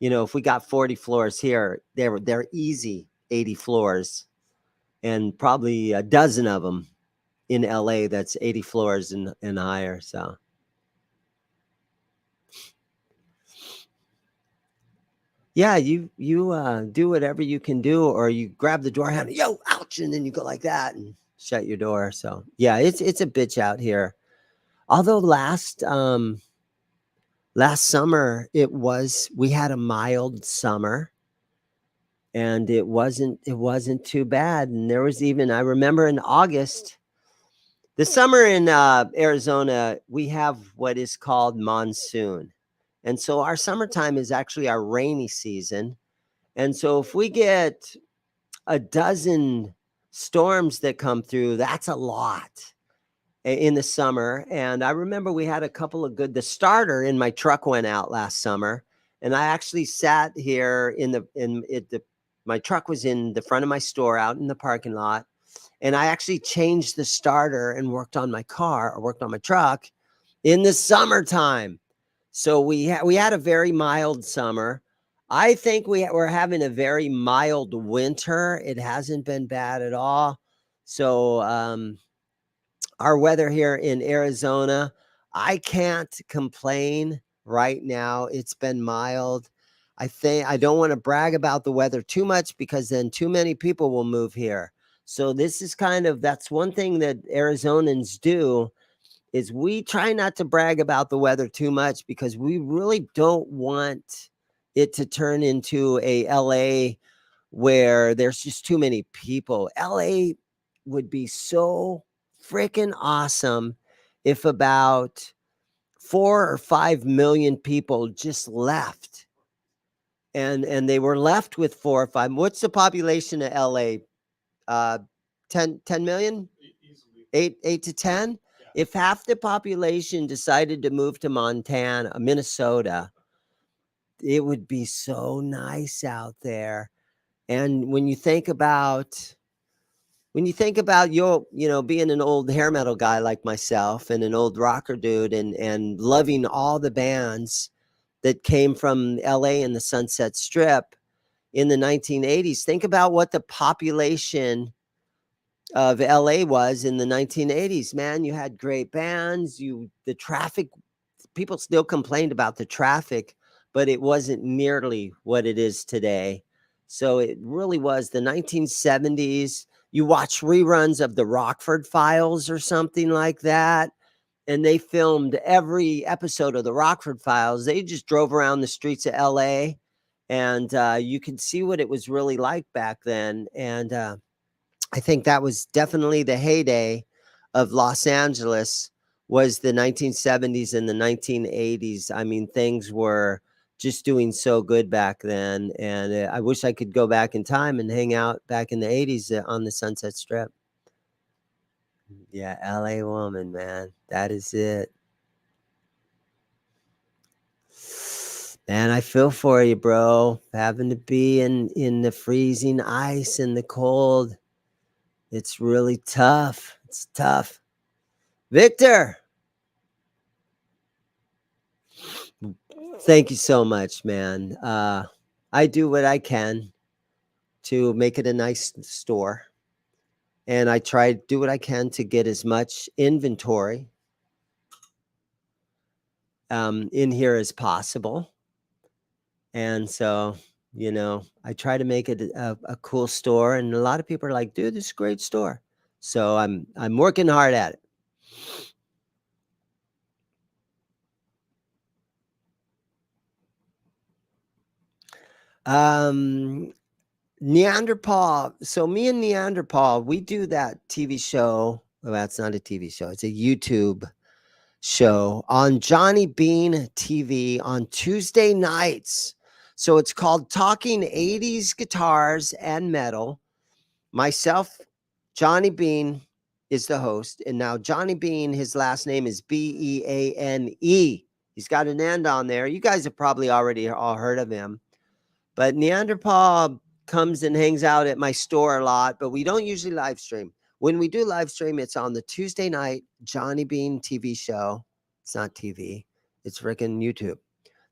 S1: if we got 40 floors here, they're easy 80 floors, and probably a dozen of them in LA that's 80 floors and higher. So yeah, you do whatever you can do, or you grab the door handle, yo, ouch, and then you go like that and shut your door. So yeah, it's a bitch out here. Although last last summer we had a mild summer, and it wasn't too bad. And there was even, I remember in August, the summer in Arizona, we have what is called monsoon. And so our summertime is actually our rainy season. And so if we get a dozen storms that come through, that's a lot in the summer. And I remember we had a couple of the starter in my truck went out last summer. And I actually sat here my truck was in the front of my store out in the parking lot. And I actually changed the starter and worked on my truck in the summertime. So we had a very mild summer. I think we're having a very mild winter. It hasn't been bad at all. So our weather here in Arizona, I can't complain right now. It's been mild. I think I don't want to brag about the weather too much because then too many people will move here. So this is that's one thing that Arizonans do is we try not to brag about the weather too much because we really don't want it to turn into a LA where there's just too many people. LA would be so freaking awesome if about 4 or 5 million people just left. And they were left with 4 or 5. What's the population of LA? 10 million? 8 to 10? Yeah. If half the population decided to move to Minnesota, it would be so nice out there. And when you think about being an old hair metal guy like myself and an old rocker dude and loving all the bands that came from LA and the Sunset Strip in the 1980s, think about what the population of LA was in the 1980s. Man, you had great bands, the traffic, people still complained about the traffic, but it wasn't nearly what it is today. So it really was the 1970s. You watch reruns of the Rockford Files or something like that, and they filmed every episode of the Rockford Files. They just drove around the streets of LA, and you could see what it was really like back then. And I think that was definitely the heyday of Los Angeles, was the 1970s and the 1980s. I mean, things were just doing so good back then. And I wish I could go back in time and hang out back in the 80s on the Sunset Strip. Yeah, LA woman, man. That is it. Man, I feel for you, bro. Having to be in the freezing ice and the cold. It's really tough. It's tough. Victor, thank you so much, man. I do what I can to make it a nice store. And I try to do what I can to get as much inventory in here as possible. And so, I try to make it a cool store. And a lot of people are like, dude, this is a great store. So I'm working hard at it. Neanderthal. So me and Neanderthal, we do that TV show. Well, that's not a TV show. It's a YouTube show on Johnny Bean TV on Tuesday nights. So it's called Talking 80s Guitars and Metal. Myself, Johnny Bean is the host. And now Johnny Bean, his last name is Beane. He's got an end on there. You guys have probably already all heard of him. But Neanderthal comes and hangs out at my store a lot, but we don't usually live stream. When we do live stream, it's on the Tuesday night Johnny Bean TV show. It's not TV. It's freaking YouTube.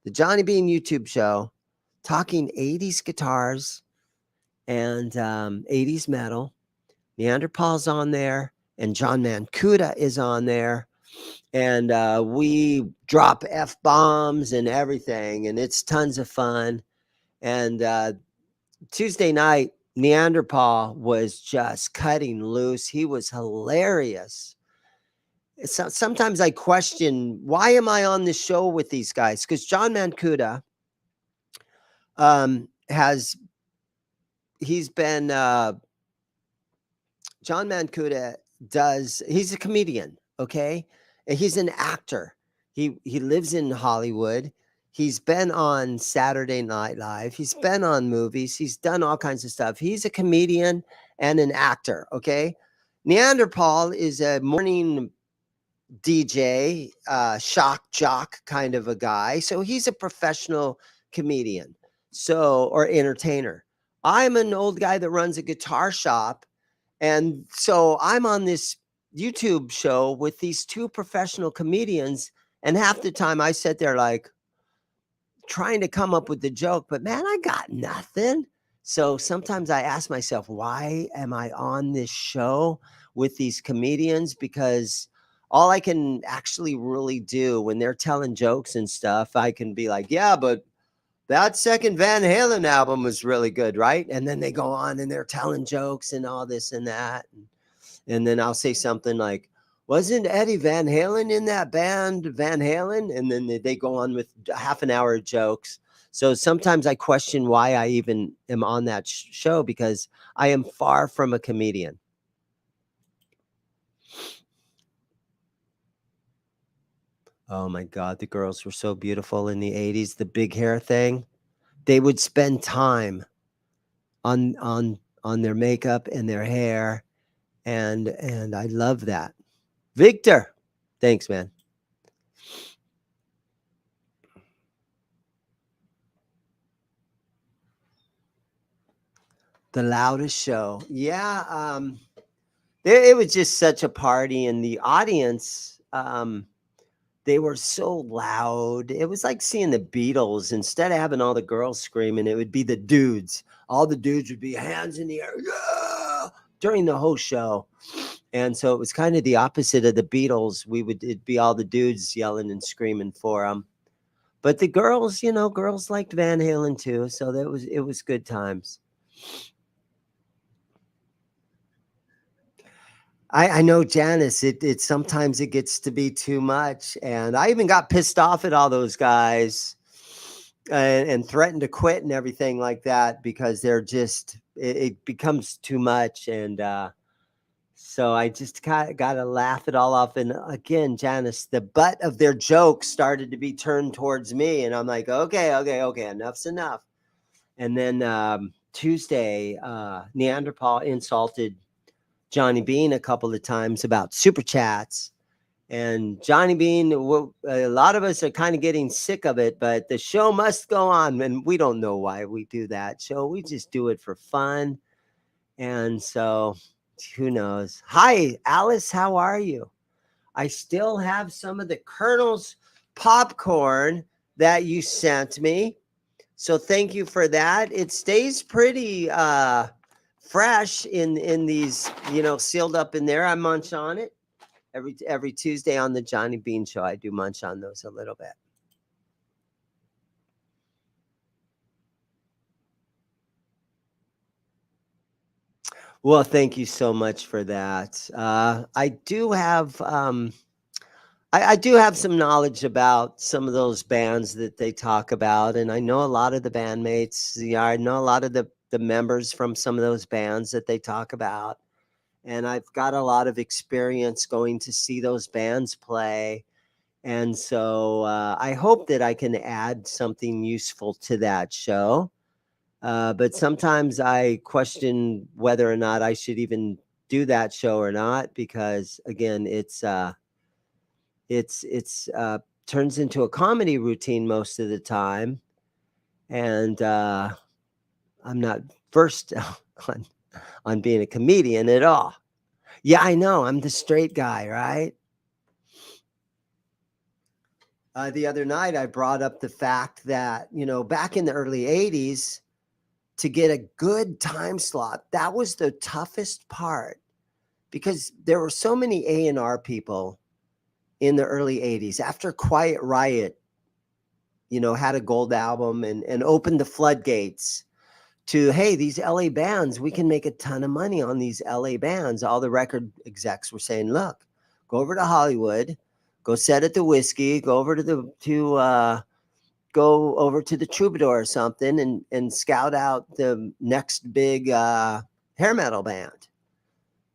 S1: The Johnny Bean YouTube show, talking 80s guitars and 80s metal. Neanderthal's on there, and John Mancuda is on there. And we drop F-bombs and everything, and it's tons of fun. And Tuesday night, Neanderthal was just cutting loose. He was hilarious. sometimes I question, why am I on this show with these guys? Because John Mancuda has he's been John Mancuda he's a comedian, okay? And he's an actor. He lives in Hollywood. He's been on Saturday Night Live. He's been on movies. He's done all kinds of stuff. He's a comedian and an actor, okay? Neanderthal is a morning DJ, shock jock kind of a guy. So he's a professional comedian, or entertainer. I'm an old guy that runs a guitar shop. And so I'm on this YouTube show with these two professional comedians. And half the time I sit there like trying to come up with the joke, but man, I got nothing. So sometimes I ask myself, why am I on this show with these comedians? Because all I can actually really do when they're telling jokes and stuff, I can be like, yeah, but that second Van Halen album was really good, right? And then they go on and they're telling jokes and all this and that. And then I'll say something like, wasn't Eddie Van Halen in that band, Van Halen? And then they go on with half an hour of jokes. So sometimes I question why I even am on that show, because I am far from a comedian. Oh my God, the girls were so beautiful in the 80s, the big hair thing. They would spend time on their makeup and their hair, and I love that. Victor, thanks, man. The Loudest Show. Yeah, it was just such a party, and the audience, they were so loud. It was like seeing the Beatles. Instead of having all the girls screaming, it would be the dudes. All the dudes would be hands in the air, yeah, during the whole show. And so it was kind of the opposite of the Beatles. It'd be all the dudes yelling and screaming for them. But the girls, girls liked Van Halen too. So it was good times. I know, Janice, it sometimes it gets to be too much. And I even got pissed off at all those guys and threatened to quit and everything like that, because they're just, it becomes too much. And so I just got to laugh it all off. And again, Janice, the butt of their jokes started to be turned towards me. And I'm like, okay, enough's enough. And then Tuesday, Neanderthal insulted Johnny Bean a couple of times about super chats. And Johnny Bean, a lot of us are kind of getting sick of it, but the show must go on. And we don't know why we do that show. We just do it for fun. And so who knows? Hi, Alice. How are you? I still have some of the Colonel's popcorn that you sent me. So thank you for that. It stays pretty fresh in these, sealed up in there. I munch on it every Tuesday on the Johnny Bean Show. I do munch on those a little bit. Well, thank you so much for that. I do have I do have some knowledge about some of those bands that they talk about, and I know a lot of the bandmates. Yeah, I know a lot of the members from some of those bands that they talk about, and I've got a lot of experience going to see those bands play. And so I hope that I can add something useful to that show. But sometimes I question whether or not I should even do that show or not, because again, it's turns into a comedy routine most of the time, and I'm not versed on being a comedian at all. Yeah, I know. I'm the straight guy, right? The other night, I brought up the fact that, back in the early 80s, to get a good time slot, that was the toughest part, because there were so many A&R people in the early 80s. After Quiet Riot, had a gold album and opened the floodgates to, hey, these LA bands, we can make a ton of money on these LA bands. All the record execs were saying, look, go over to Hollywood, go set at the Whiskey, go over to the Troubadour or something and scout out the next big hair metal band.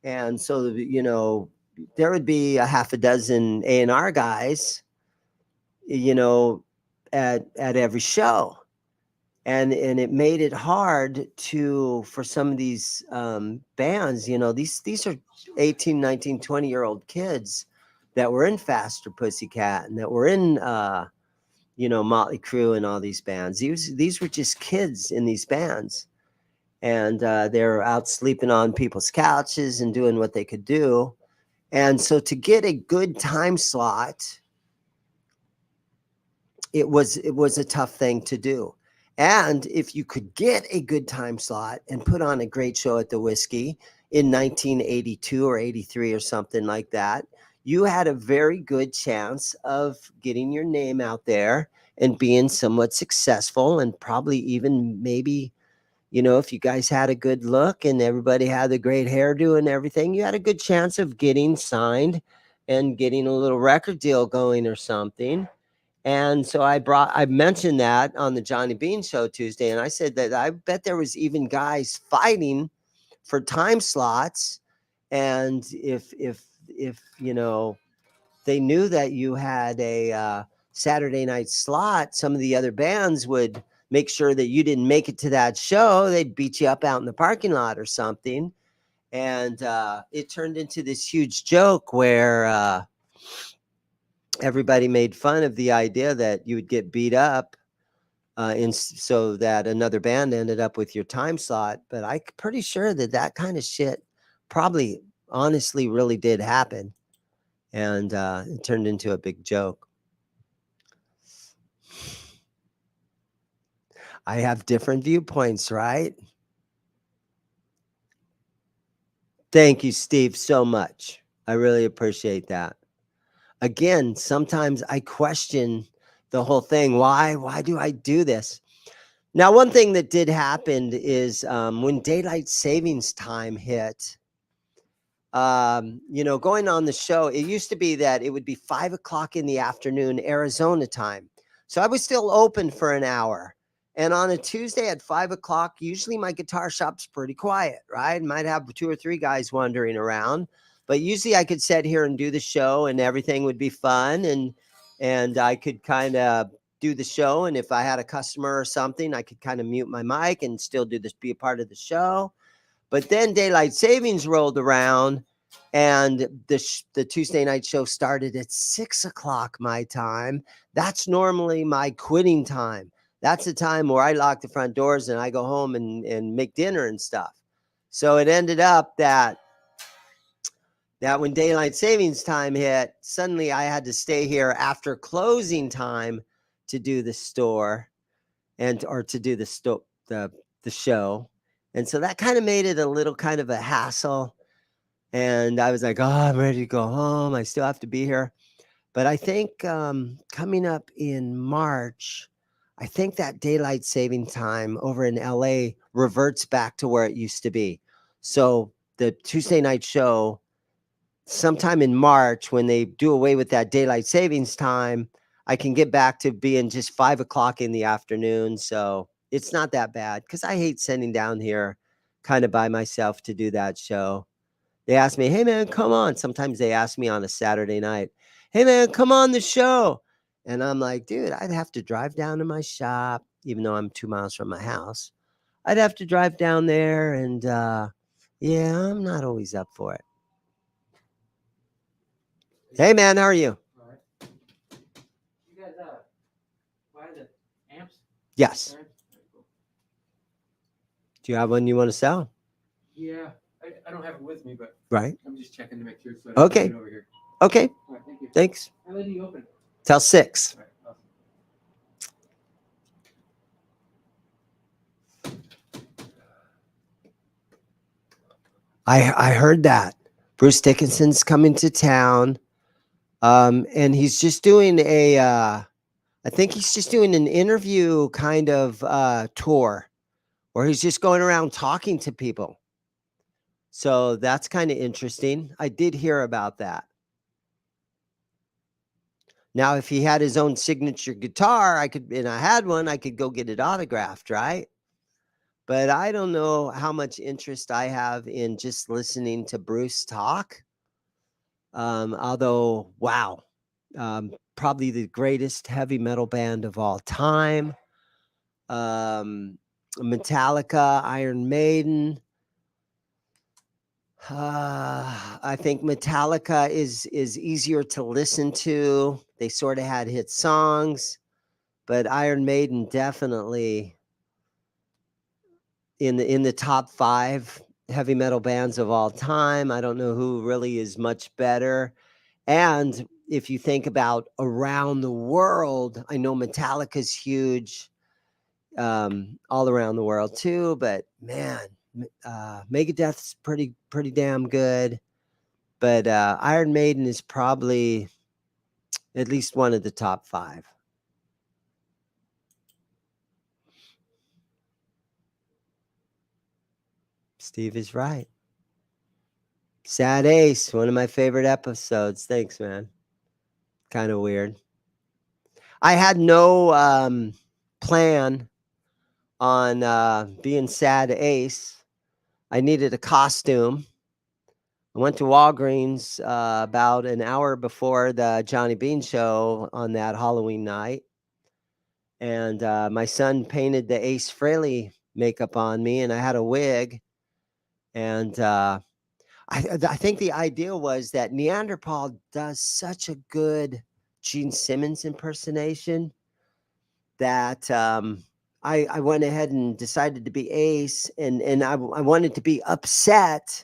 S1: And so, there would be a half a dozen A&R guys, at every show. And it made it hard for some of these bands, these are 18, 19, 20-year-old kids that were in Faster Pussycat and that were in, Motley Crue and all these bands. These were just kids in these bands. And they're out sleeping on people's couches and doing what they could do. And so to get a good time slot, it was a tough thing to do. And if you could get a good time slot and put on a great show at the Whiskey in 1982 or 83 or something like that, you had a very good chance of getting your name out there and being somewhat successful, and probably even maybe, if you guys had a good look and everybody had the great hairdo and everything, you had a good chance of getting signed and getting a little record deal going or something. And so I mentioned that on the Johnny Bean show Tuesday, and I said that I bet there was even guys fighting for time slots. And if they knew that you had a Saturday night slot, some of the other bands would make sure that you didn't make it to that show. They'd beat you up out in the parking lot or something. And it turned into this huge joke where everybody made fun of the idea that you would get beat up so that another band ended up with your time slot. But I'm pretty sure that kind of shit probably honestly really did happen. And it turned into a big joke. I have different viewpoints, right? Thank you, Steve, so much. I really appreciate that. Again, sometimes I question the whole thing. Why do I do this? Now, one thing that did happen is when daylight savings time hit, going on the show, it used to be that it would be 5 o'clock in the afternoon, Arizona time. So I was still open for an hour. And on a Tuesday at 5 o'clock, usually my guitar shop's pretty quiet, right? Might have 2 or 3 guys wandering around, but usually I could sit here and do the show and everything would be fun. And I could kind of do the show. And if I had a customer or something, I could kind of mute my mic and still be a part of the show. But then daylight savings rolled around, and the Tuesday night show started at 6 o'clock my time. That's normally my quitting time. That's the time where I lock the front doors and I go home and make dinner and stuff. So it ended up that when daylight savings time hit, suddenly I had to stay here after closing time to do the store or to do the show. And so that kind of made it a little kind of a hassle. And I was like, oh, I'm ready to go home. I still have to be here. But I think coming up in March, I think that daylight saving time over in LA reverts back to where it used to be. So the Tuesday night show, sometime in March, when they do away with that daylight savings time, I can get back to being just 5 o'clock in the afternoon. So it's not that bad, because I hate sitting down here kind of by myself to do that show. They ask me, hey, man, come on. Sometimes they ask me on a Saturday night, hey, man, come on the show. And I'm like, dude, I'd have to drive down to my shop, even though I'm 2 miles from my house. I'd have to drive down there. And yeah, I'm not always up for it. Hey, man, how are you?
S2: All right. You guys buy the amps?
S1: Yes. Do you have one you want to sell?
S2: Yeah, I don't have it with me, but
S1: right.
S2: I'm just checking to make sure. So
S1: okay.
S2: Over here.
S1: Okay.
S2: All right, thank you.
S1: Thanks.
S2: How late do you open?
S1: Till 6.
S2: All right,
S1: awesome. I heard that Bruce Dickinson's coming to town, and he's just doing I think he's just doing an interview kind of tour, where he's just going around talking to people. So that's kind of interesting. I did hear about that. Now, if he had his own signature guitar, and I had one, I could go get it autographed, right? But I don't know how much interest I have in just listening to Bruce talk. Although, wow, probably the greatest heavy metal band of all time. Metallica, Iron Maiden. I think Metallica is easier to listen to. They sort of had hit songs, but Iron Maiden definitely in the top 5 heavy metal bands of all time. I don't know who really is much better. And if you think about around the world, I know Metallica's huge, all around the world too. But man, Megadeth's pretty damn good. But Iron Maiden is probably at least one of the top 5. Steve is right. Sad Ace, one of my favorite episodes. Thanks, man. Kind of weird. I had no plan on being Sad Ace. I needed a costume. I went to Walgreens about an hour before the Johnny Bean show on that Halloween night. And my son painted the Ace Frehley makeup on me, and I had a wig. And I think the idea was that Neanderthal does such a good Gene Simmons impersonation that I went ahead and decided to be Ace, and I wanted to be upset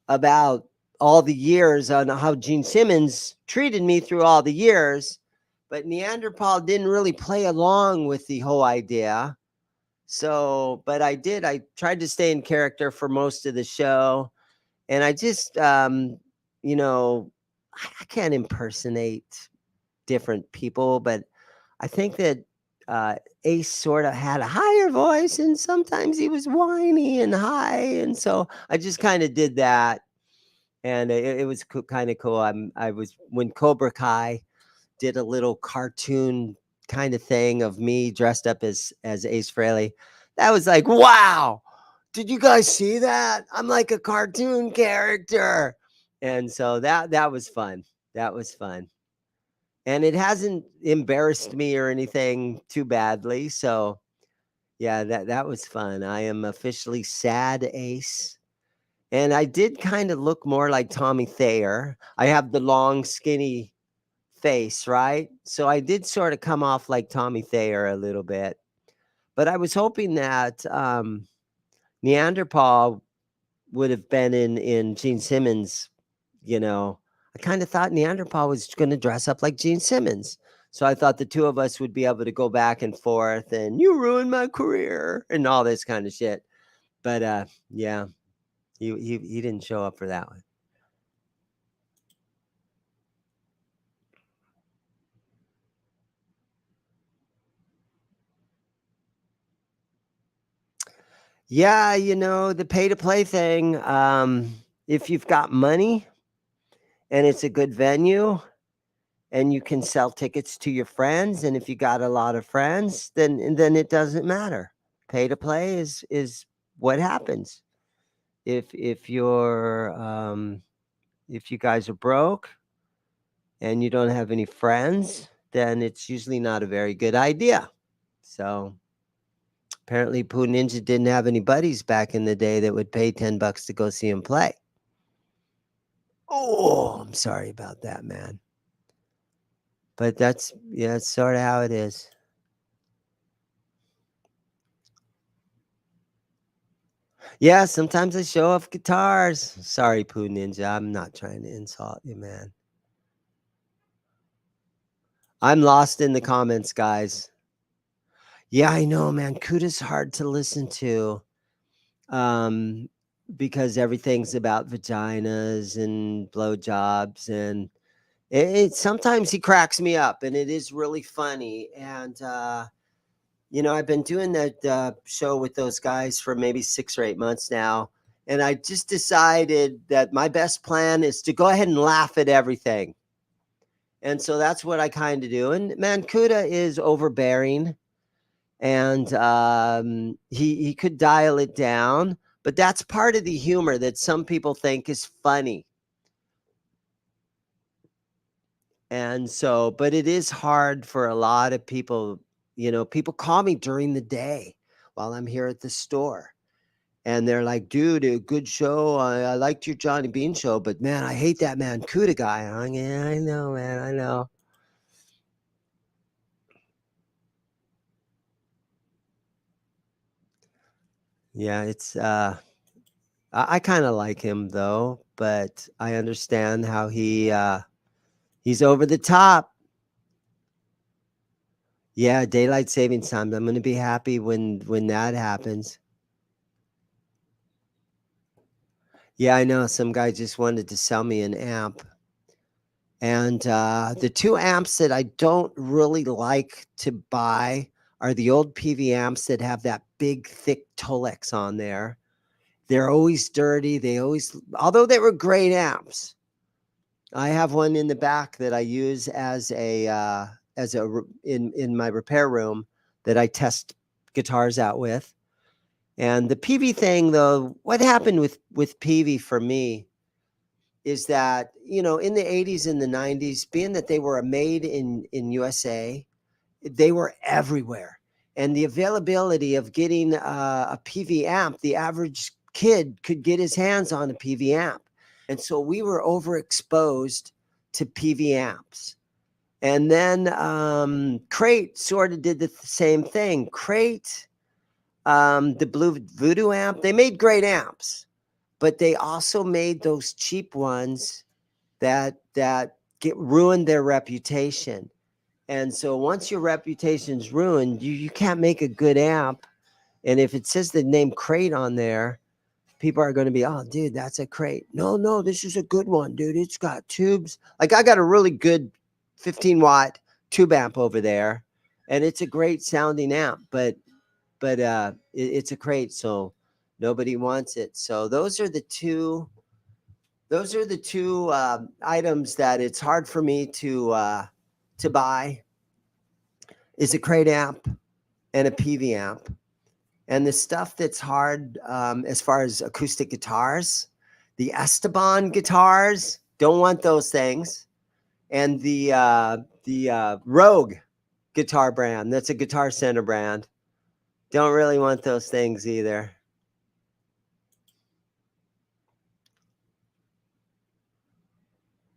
S1: about all the years on how Gene Simmons treated me through all the years, but Neanderthal didn't really play along with the whole idea. So, but I tried to stay in character for most of the show. And I just, you know, I can't impersonate different people, but I think that Ace sort of had a higher voice, and sometimes he was whiny and high. And so I just kind of did that. And it was kind of cool. I was, when Cobra Kai did a little cartoon kind of thing of me dressed up as Ace Frehley, that was like, wow, did you guys see that? I'm like a cartoon character. And so that was fun. That was fun. And it hasn't embarrassed me or anything too badly. So yeah, that was fun. I am officially Sad Ace. And I did kind of look more like Tommy Thayer. I have the long, skinny face, right? So I did sort of come off like Tommy Thayer a little bit. But I was hoping that Neanderthal would have been in Gene Simmons. I kind of thought Neanderthal was going to dress up like Gene Simmons. So I thought the two of us would be able to go back and forth, and you ruined my career and all this kind of shit. But yeah, he didn't show up for that one. Yeah, the pay to play thing. If you've got money and it's a good venue and you can sell tickets to your friends, and if you got a lot of friends, then it doesn't matter. Pay to play is what happens. If you're if you guys are broke and you don't have any friends, then it's usually not a very good idea. So apparently Pooh Ninja didn't have any buddies back in the day that would pay $10 to go see him play. Oh, I'm sorry about that, man. But that's sort of how it is. Yeah, sometimes I show off guitars. Sorry, Pooh Ninja. I'm not trying to insult you, man. I'm lost in the comments, guys. Yeah, I know, man. Kuda's hard to listen to. Because everything's about vaginas and blowjobs, and it sometimes he cracks me up, and it is really funny. And I've been doing that show with those guys for maybe 6 or 8 months now, and I just decided that my best plan is to go ahead and laugh at everything. And so that's what I kind of do. And man, Kuda is overbearing, and he could dial it down, but that's part of the humor that some people think is funny. And so, but it is hard for a lot of people. People call me during the day while I'm here at the store. And they're like, dude, a good show. I liked your Johnny Bean show, but man, I hate that man Kuda guy. And I'm like, yeah, I know, man. I know. Yeah, it's I kind of like him though, but I understand how he's over the top. Yeah, daylight savings time. I'm gonna be happy when that happens. Yeah, I know. Some guy just wanted to sell me an amp. And the two amps that I don't really like to buy are the old PV amps that have that big, thick Tolex on there. They're always dirty. Although they were great amps. I have one in the back that I use in my repair room that I test guitars out with. And the PV thing, though, what happened with PV for me is that, in the 80s and the 90s, being that they were made in USA, they were everywhere. And the availability of getting a PV amp, the average kid could get his hands on a PV amp. And so we were overexposed to PV amps. And then Crate sort of did the same thing. Crate, the Blue Voodoo amp, they made great amps, but they also made those cheap ones that ruined their reputation. And so once your reputation's ruined, you can't make a good amp. And if it says the name Crate on there, people are going to be, oh, dude, that's a Crate. No, this is a good one, dude. It's got tubes. Like I got a really good 15-watt tube amp over there, and it's a great sounding amp, but it's a Crate, so nobody wants it. So those are the two items that it's hard for me to buy, is a Crate amp and a PV amp. And the stuff that's hard, as far as acoustic guitars, the Esteban guitars, don't want those things. And the Rogue guitar brand, that's a Guitar Center brand, don't really want those things either.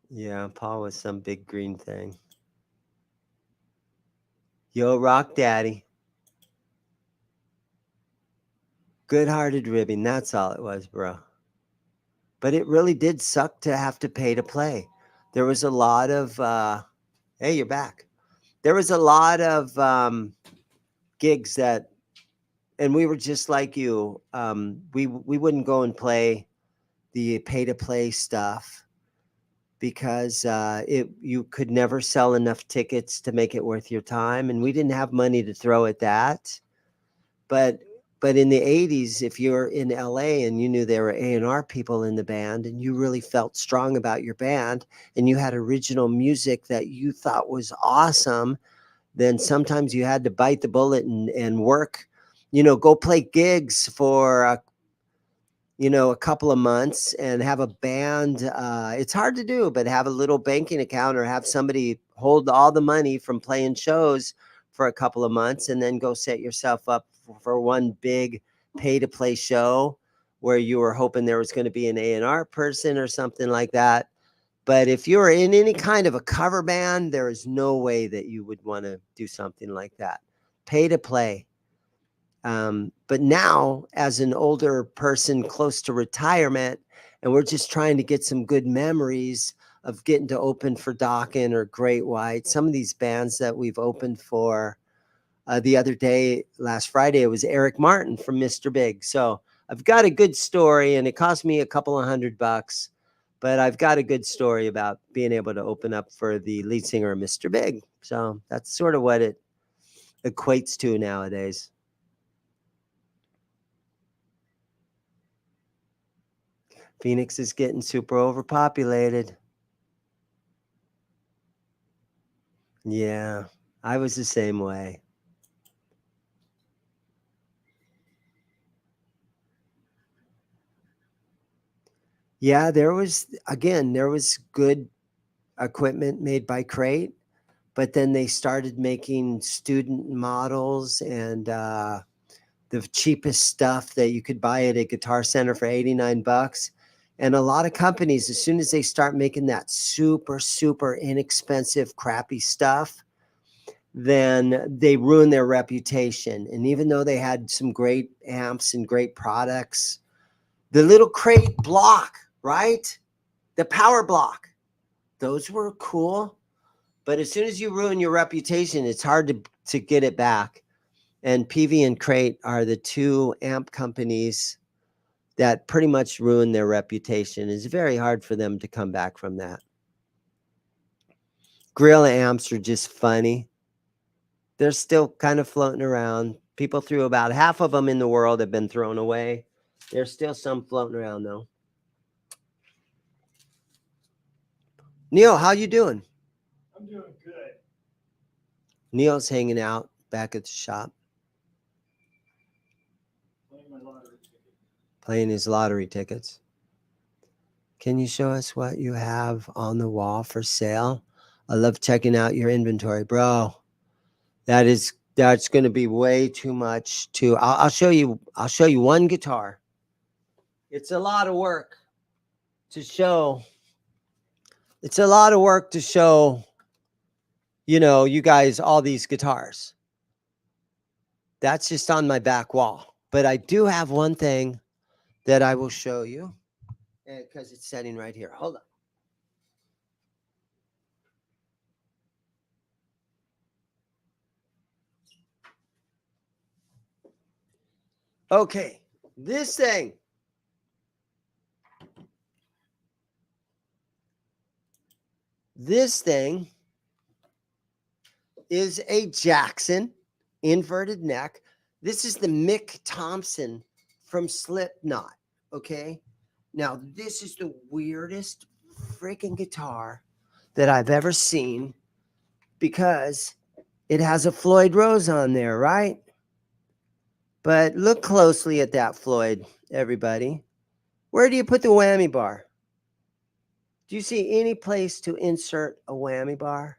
S1: Yeah, Paul was some big green thing. Yo, Rock Daddy. Good-hearted ribbing. That's all it was, bro. But it really did suck to have to pay to play. There was a lot of, hey, you're back. There was a lot of gigs that, and we were just like you. We wouldn't go and play the pay-to-play stuff because you could never sell enough tickets to make it worth your time, and we didn't have money to throw at that. But in the 80s, if you're in LA and you knew there were A&R people in the band and you really felt strong about your band and you had original music that you thought was awesome, then sometimes you had to bite the bullet and work, go play gigs for a couple of months and have a band. It's hard to do, but have a little banking account or have somebody hold all the money from playing shows for a couple of months and then go set yourself up for one big pay to play show where you were hoping there was going to be an A&R person or something like that. But if you're in any kind of a cover band, there is no way that you would want to do something like that. Pay to play. But now, as an older person close to retirement, and we're just trying to get some good memories of getting to open for Dokken or Great White, some of these bands that we've opened for. The other day, last Friday, it was Eric Martin from Mr. Big. So I've got a good story, and it cost me a couple of $100, but I've got a good story about being able to open up for the lead singer of Mr. Big. So that's sort of what it equates to nowadays. Phoenix is getting super overpopulated. Yeah, I was the same way. Yeah, there was good equipment made by Crate, but then they started making student models and the cheapest stuff that you could buy at a Guitar Center for $89. And a lot of companies, as soon as they start making that super, super inexpensive, crappy stuff, then they ruin their reputation. And even though they had some great amps and great products, the little Crate block, right? The power block, those were cool. But as soon as you ruin your reputation, it's hard to get it back. And PV and Crate are the two amp companies that pretty much ruined their reputation. It's very hard for them to come back from that. Gorilla amps are just funny. They're still kind of floating around. People threw about half of them in the world have been thrown away. There's still some floating around though. Neil, how you doing?
S2: I'm doing good.
S1: Neil's hanging out back at the shop.
S2: Playing my lottery ticket.
S1: Playing his lottery tickets. Can you show us what you have on the wall for sale? I love checking out your inventory, bro. That's going to be way too much. I'll show you one guitar. It's a lot of work to show. It's a lot of work to show, you guys all these guitars. That's just on my back wall. But I do have one thing that I will show you because it's sitting right here. Hold on. Okay, this thing. This thing is a Jackson inverted neck. This is the Mick Thompson from Slipknot, okay? Now, this is the weirdest freaking guitar that I've ever seen because it has a Floyd Rose on there, right? But look closely at that Floyd, everybody. Where do you put the whammy bar? Do you see any place to insert a whammy bar?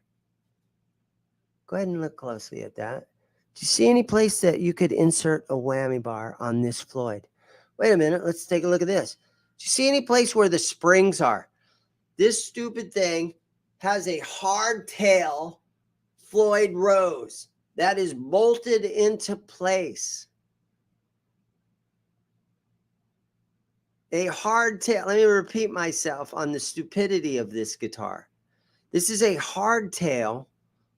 S1: Go ahead and look closely at that. Do you see any place that you could insert a whammy bar on this Floyd? Wait a minute, let's take a look at this. Do you see any place where the springs are? This stupid thing has a hardtail Floyd Rose that is bolted into place. A hardtail. Let me repeat myself on the stupidity of this guitar. This is a hardtail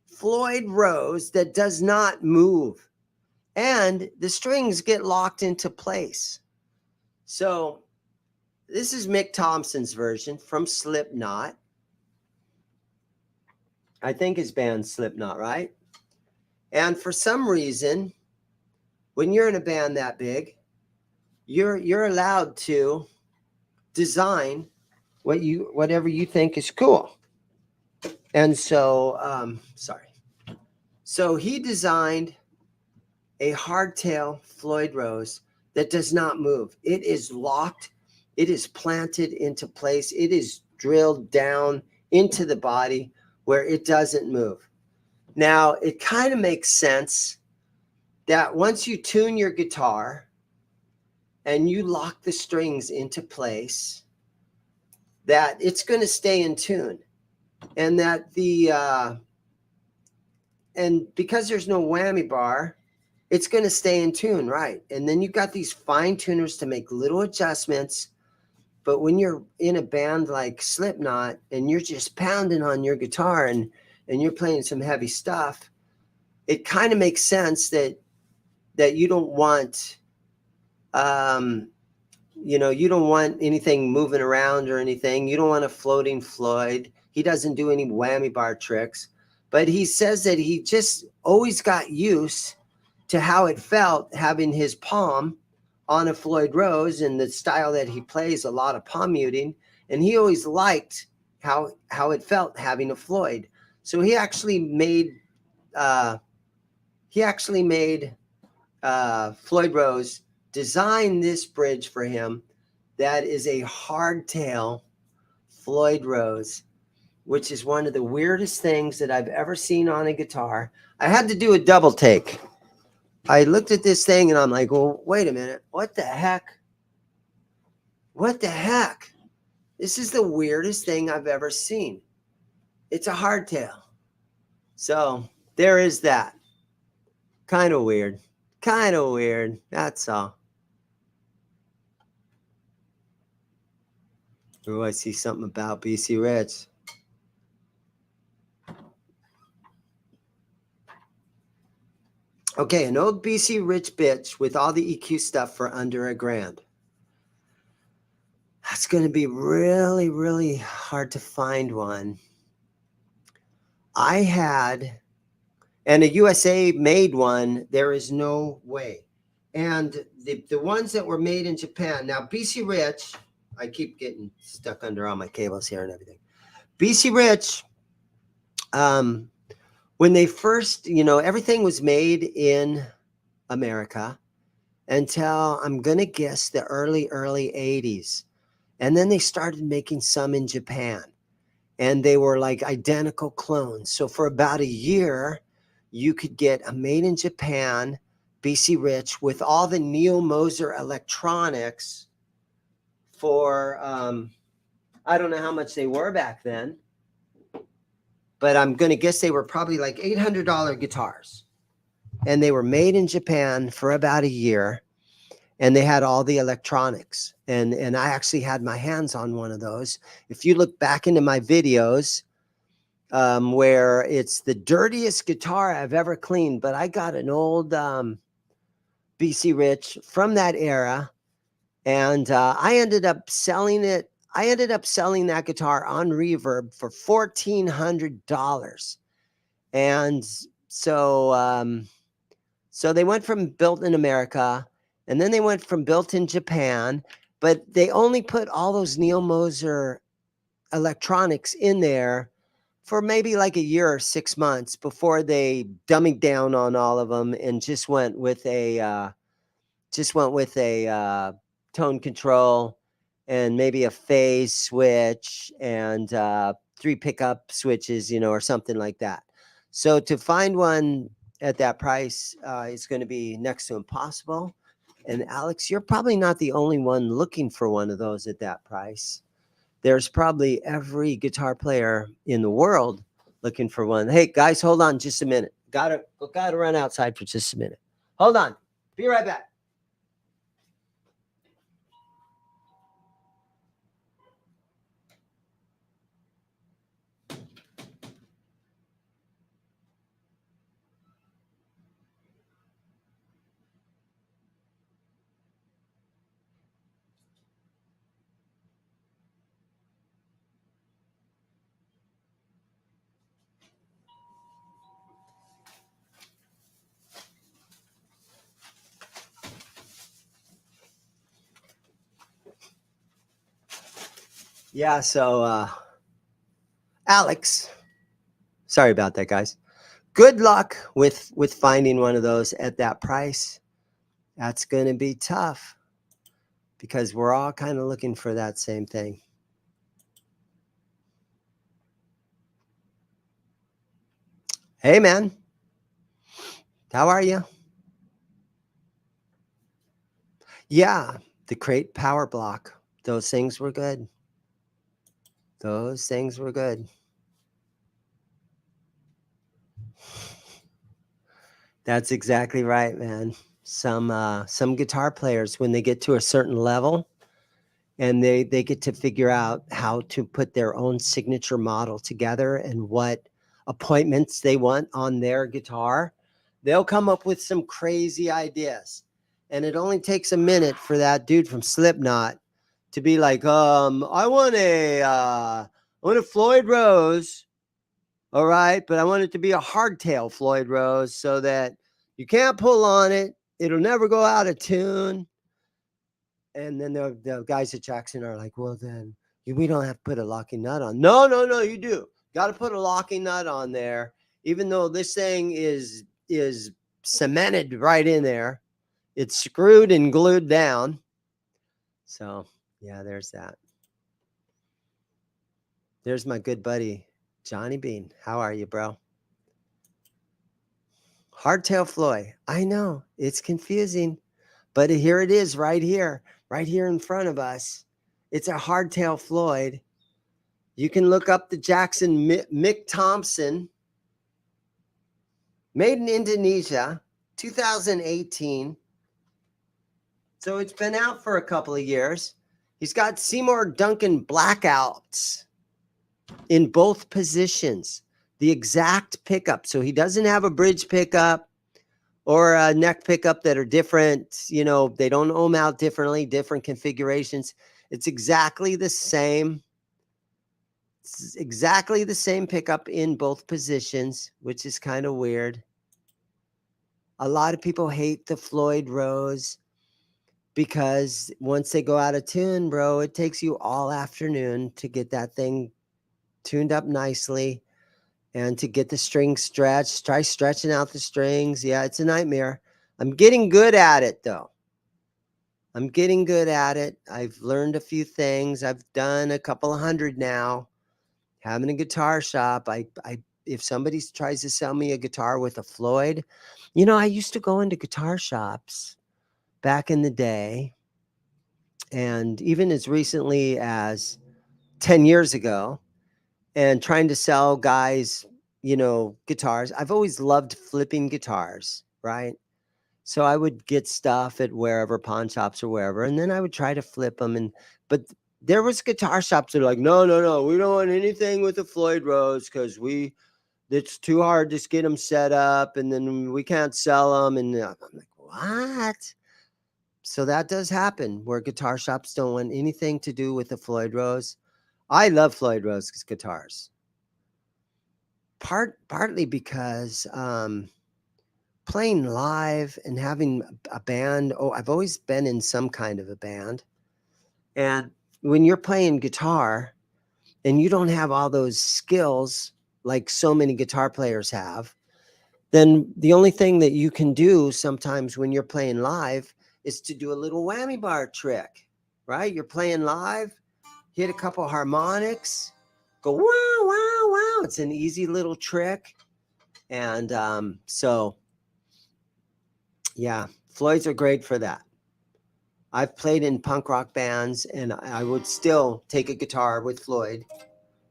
S1: Floyd Rose that does not move. And the strings get locked into place. So this is Mick Thompson's version from Slipknot. I think his band's Slipknot, right? And for some reason, when you're in a band that big, you're allowed to design whatever you think is cool. And so, So he designed a hardtail Floyd Rose that does not move. It is locked. It is planted into place. It is drilled down into the body where it doesn't move. Now, it kind of makes sense that once you tune your guitar and you lock the strings into place, that it's going to stay in tune. And that and because there's no whammy bar, it's going to stay in tune, right? And then you've got these fine tuners to make little adjustments. But when you're in a band like Slipknot and you're just pounding on your guitar and you're playing some heavy stuff, it kind of makes sense that you don't want, you don't want anything moving around or anything. You don't want a floating Floyd. He doesn't do any whammy bar tricks. But he says that he just always got used to how it felt having his palm on a Floyd Rose and the style that he plays, a lot of palm muting. And he always liked how it felt having a Floyd. So he actually made Floyd Rose design this bridge for him. That is a hardtail Floyd Rose, which is one of the weirdest things that I've ever seen on a guitar. I had to do a double take. I looked at this thing and I'm like, well, wait a minute. What the heck? What the heck? This is the weirdest thing I've ever seen. It's a hardtail. So there is that. Kind of weird. Kind of weird. That's all. Oh, I see something about BC Rich. Okay, an old BC Rich bitch with all the EQ stuff for under $1,000. That's going to be really, really hard to find one. I had, and a USA made one, there is no way. And the ones that were made in Japan, now BC Rich, I keep getting stuck under all my cables here and everything. BC Rich, when they first, everything was made in America until I'm going to guess the early 80s. And then they started making some in Japan, and they were like identical clones. So for about a year, you could get a made in Japan BC Rich with all the Neil Moser electronics for, I don't know how much they were back then, but I'm going to guess they were probably like $800 guitars. And they were made in Japan for about a year. And they had all the electronics. And I actually had my hands on one of those. If you look back into my videos, where it's the dirtiest guitar I've ever cleaned, but I got an old BC Rich from that era. And I ended up selling it. I ended up selling that guitar on Reverb for $1,400. And so, so they went from built in America, and then they went from built in Japan, but they only put all those Neil Moser electronics in there for maybe like a year or 6 months before they dummied down on all of them and just went with a tone control and maybe a phase switch and 3 pickup switches, or something like that. So to find one at that price is going to be next to impossible. And Alex, you're probably not the only one looking for one of those at that price. There's probably every guitar player in the world looking for one. Hey guys, hold on just a minute. Gotta run outside for just a minute. Hold on. Be right back. Yeah, so Alex, sorry about that, guys. Good luck with finding one of those at that price. That's going to be tough because we're all kind of looking for that same thing. Hey, man. How are you? Yeah, the crate power block. Those things were good. Those things were good. That's exactly right, man. Some guitar players, when they get to a certain level and they get to figure out how to put their own signature model together and what appointments they want on their guitar, they'll come up with some crazy ideas. And it only takes a minute for that dude from Slipknot to be like, I want a Floyd Rose. All right, but I want it to be a hardtail Floyd Rose so that you can't pull on it. It'll never go out of tune. And then the guys at Jackson are like, well, then we don't have to put a locking nut on. No, you do. Got to put a locking nut on there, even though this thing is cemented right in there. It's screwed and glued down. So yeah, there's that. There's my good buddy Johnny Bean. How are you, bro? Hardtail Floyd. I know it's confusing, but here it is, right here in front of us. It's a Hardtail Floyd. You can look up the Jackson Mick Thompson, made in Indonesia, 2018. So it's been out for a couple of years. He's got Seymour Duncan blackouts in both positions, the exact pickup. So he doesn't have a bridge pickup or a neck pickup that are different. You know, they don't ohm out differently, different configurations. It's exactly the same. It's exactly the same pickup in both positions, which is kind of weird. A lot of people hate the Floyd Rose because once they go out of tune, bro, it takes you all afternoon to get that thing tuned up nicely and to get the strings stretched. Try stretching out the strings. Yeah, it's a nightmare. I'm getting good at it, though. I'm getting good at it. I've learned a few things. I've done a couple of hundred now. Having a guitar shop, if somebody tries to sell me a guitar with a Floyd, you know, I used to go into guitar shops back in the day, and even as recently as 10 years ago, and trying to sell guys, you know, guitars. I've always loved flipping guitars, right? So I would get stuff at wherever, pawn shops or wherever, and then I would try to flip them. But there was guitar shops that are like, no, we don't want anything with a Floyd Rose because it's too hard to get them set up, and then we can't sell them. And I'm like, what? So that does happen where guitar shops don't want anything to do with the Floyd Rose. I love Floyd Rose guitars. Partly because playing live and having a band. Oh, I've always been in some kind of a band. And when you're playing guitar and you don't have all those skills like so many guitar players have, then the only thing that you can do sometimes when you're playing live is to do a little whammy bar trick, right? You're playing live, hit a couple harmonics, go wow, wow, wow. It's an easy little trick. And so, yeah, Floyds are great for that. I've played in punk rock bands, and I would still take a guitar with Floyd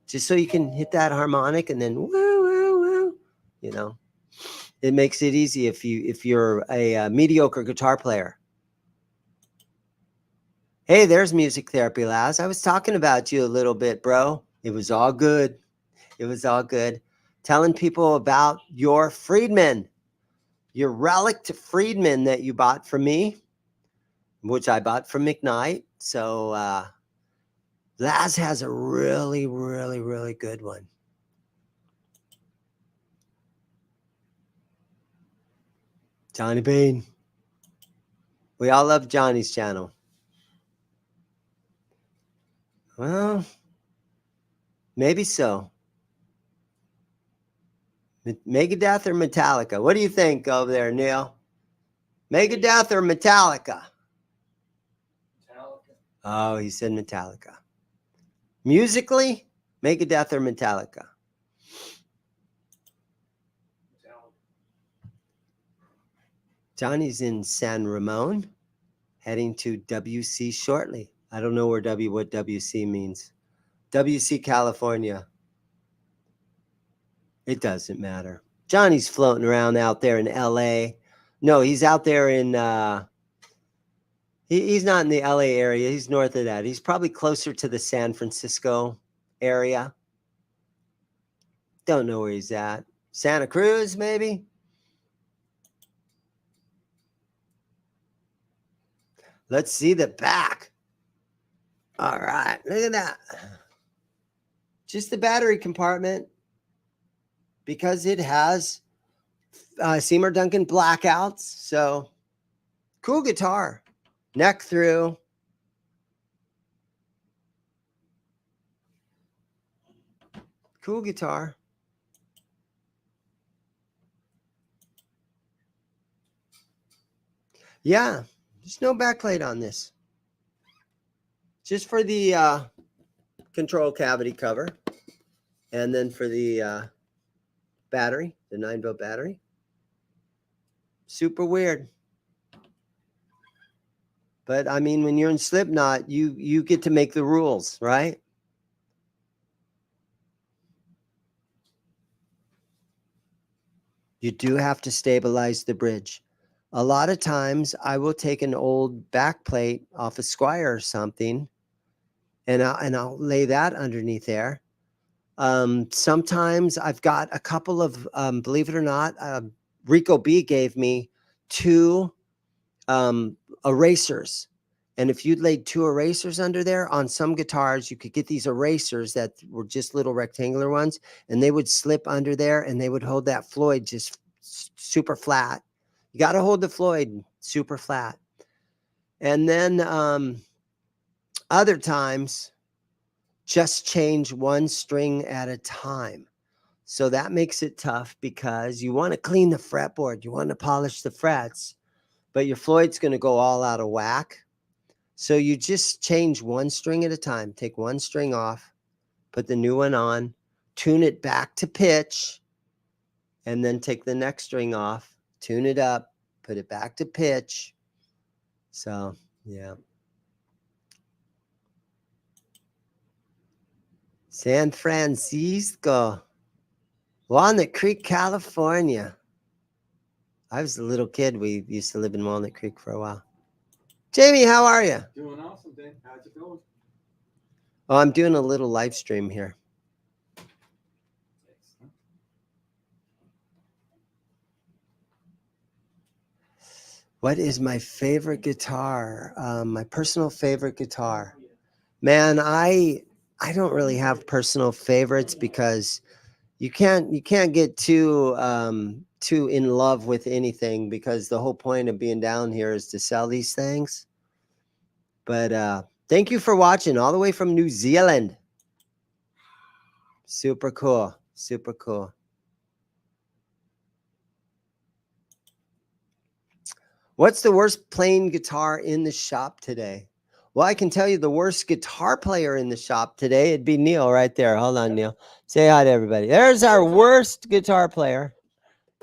S1: just so you can hit that harmonic and then wow, wow, wow. You know, it makes it easy if you're a mediocre guitar player. Hey, there's Music Therapy Laz. I was talking about you a little bit, bro. It was all good. It was all good. Telling people about your Friedman, your relic Friedman that you bought from me, which I bought from McKnight. So Laz has a really, really, really good one. Johnny Bean. We all love Johnny's channel. Well, maybe so. Megadeth or Metallica? What do you think over there, Neil? Megadeth or Metallica?
S2: Metallica.
S1: Oh, he said Metallica. Musically, Megadeth or Metallica?
S2: Metallica.
S1: Johnny's in San Ramon, heading to WC shortly. I don't know what WC means. WC, California. It doesn't matter. Johnny's floating around out there in LA. No, he's out there in he's not in the LA area. He's north of that. He's probably closer to the San Francisco area. Don't know where he's at. Santa Cruz, maybe? Let's see the back. All right, look at that. Just the battery compartment, because it has Seymour Duncan blackouts. So cool guitar. Neck through. Cool guitar. Yeah, there's no backplate on this. Just for the control cavity cover. And then for the battery, the 9-volt battery. Super weird. But I mean, when you're in Slipknot, you get to make the rules, right? You do have to stabilize the bridge. A lot of times I will take an old backplate off a Squire or something, and I'll lay that underneath there. Sometimes I've got a couple of, believe it or not, Rico B gave me 2 erasers. And if you'd laid 2 erasers under there, on some guitars, you could get these erasers that were just little rectangular ones, and they would slip under there and they would hold that Floyd just super flat. You got to hold the Floyd super flat. And then other times, just change 1 string at a time. So that makes it tough because you want to clean the fretboard. You want to polish the frets, but your Floyd's going to go all out of whack. So you just change 1 string at a time. Take 1 string off, put the new one on, tune it back to pitch, and then take the next string off, tune it up, put it back to pitch. So, yeah. San Francisco, Walnut Creek, California. I was a little kid. We used to live in Walnut Creek for a while. Jamie, how are you?
S2: Doing awesome, Dane. How's it going?
S1: Oh, I'm doing a little live stream here. What is my favorite guitar? My personal favorite guitar. Man, I don't really have personal favorites because you can't get too in love with anything, because the whole point of being down here is to sell these things. But thank you for watching all the way from New Zealand. Super cool. Super cool. What's the worst playing guitar in the shop today? Well, I can tell you the worst guitar player in the shop today, it'd be Neil right there. Hold on, Neil. Say hi to everybody. There's our worst guitar player.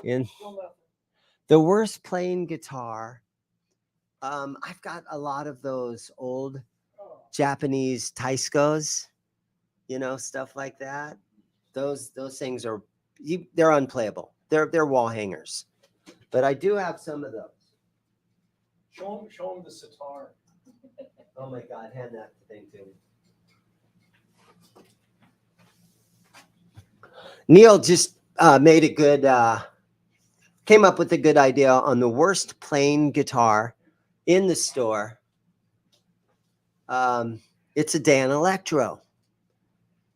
S1: In the worst playing guitar. I've got a lot of those old Japanese Taiskos, stuff like that. Those things are, they're unplayable. They're wall hangers. But I do have some of those.
S2: Show him the sitar.
S1: Oh my God, hand that thing to me. Neil just made a good, came up with a good idea on the worst plain guitar in the store. It's a Dane Electro.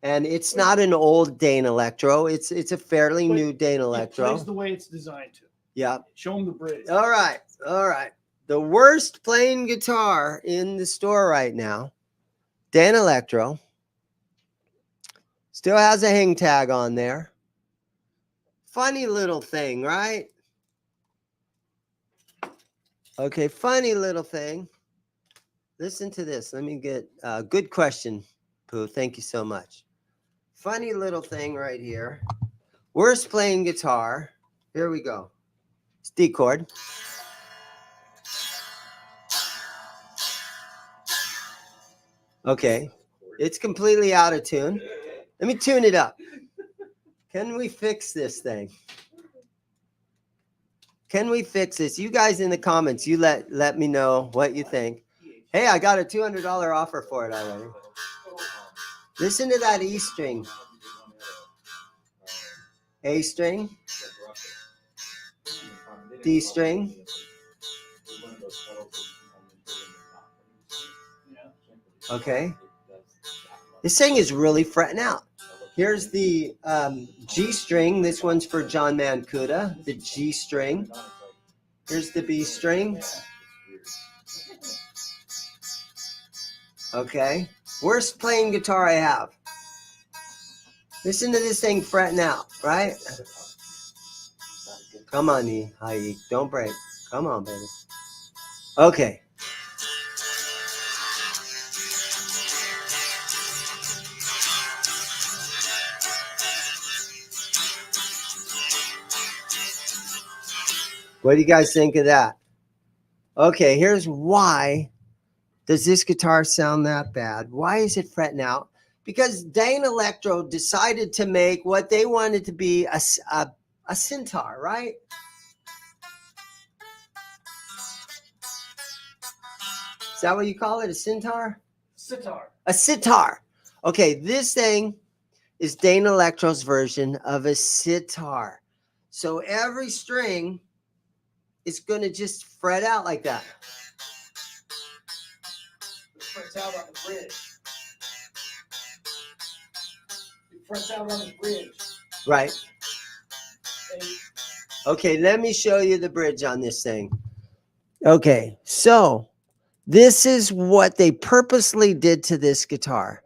S1: And it's not an old Dane Electro. It's a fairly new Dane Electro.
S3: It plays the way it's designed to.
S1: Yeah.
S3: Show him the bridge.
S1: All right. The worst playing guitar in the store right now, Dane Electro. Still has a hang tag on there. Funny little thing, right? Okay, funny little thing. Listen to this. Let me get a good question, Pooh. Thank you so much. Funny little thing right here. Worst playing guitar. Here we go. It's D chord. Okay, it's completely out of tune. Let me tune it up. Can we fix this thing? Can we fix this? You guys in the comments, you let me know what you think. Hey, I got a $200 offer for it already. Listen to that E string. A string. D string. Okay. This thing is really fretting out. Here's the G string. This one's for John Mancuda, the G string. Here's the B string. Okay. Worst playing guitar I have. Listen to this thing fretting out, right? Come on, E. Don't break. Come on, baby. Okay. What do you guys think of that? Okay, here's why does this guitar sound that bad? Why is it fretting out? Because Dane Electro decided to make what they wanted to be a sitar, right? Is that what you call it? A sitar?
S3: Sitar.
S1: A sitar. Okay, this thing is Dane Electro's version of a sitar. So every string is going to just fret out like that.
S3: It frets out on the bridge. It frets out on the bridge.
S1: Right.
S3: And
S1: Okay, let me show you the bridge on this thing. Okay, so this is what they purposely did to this guitar.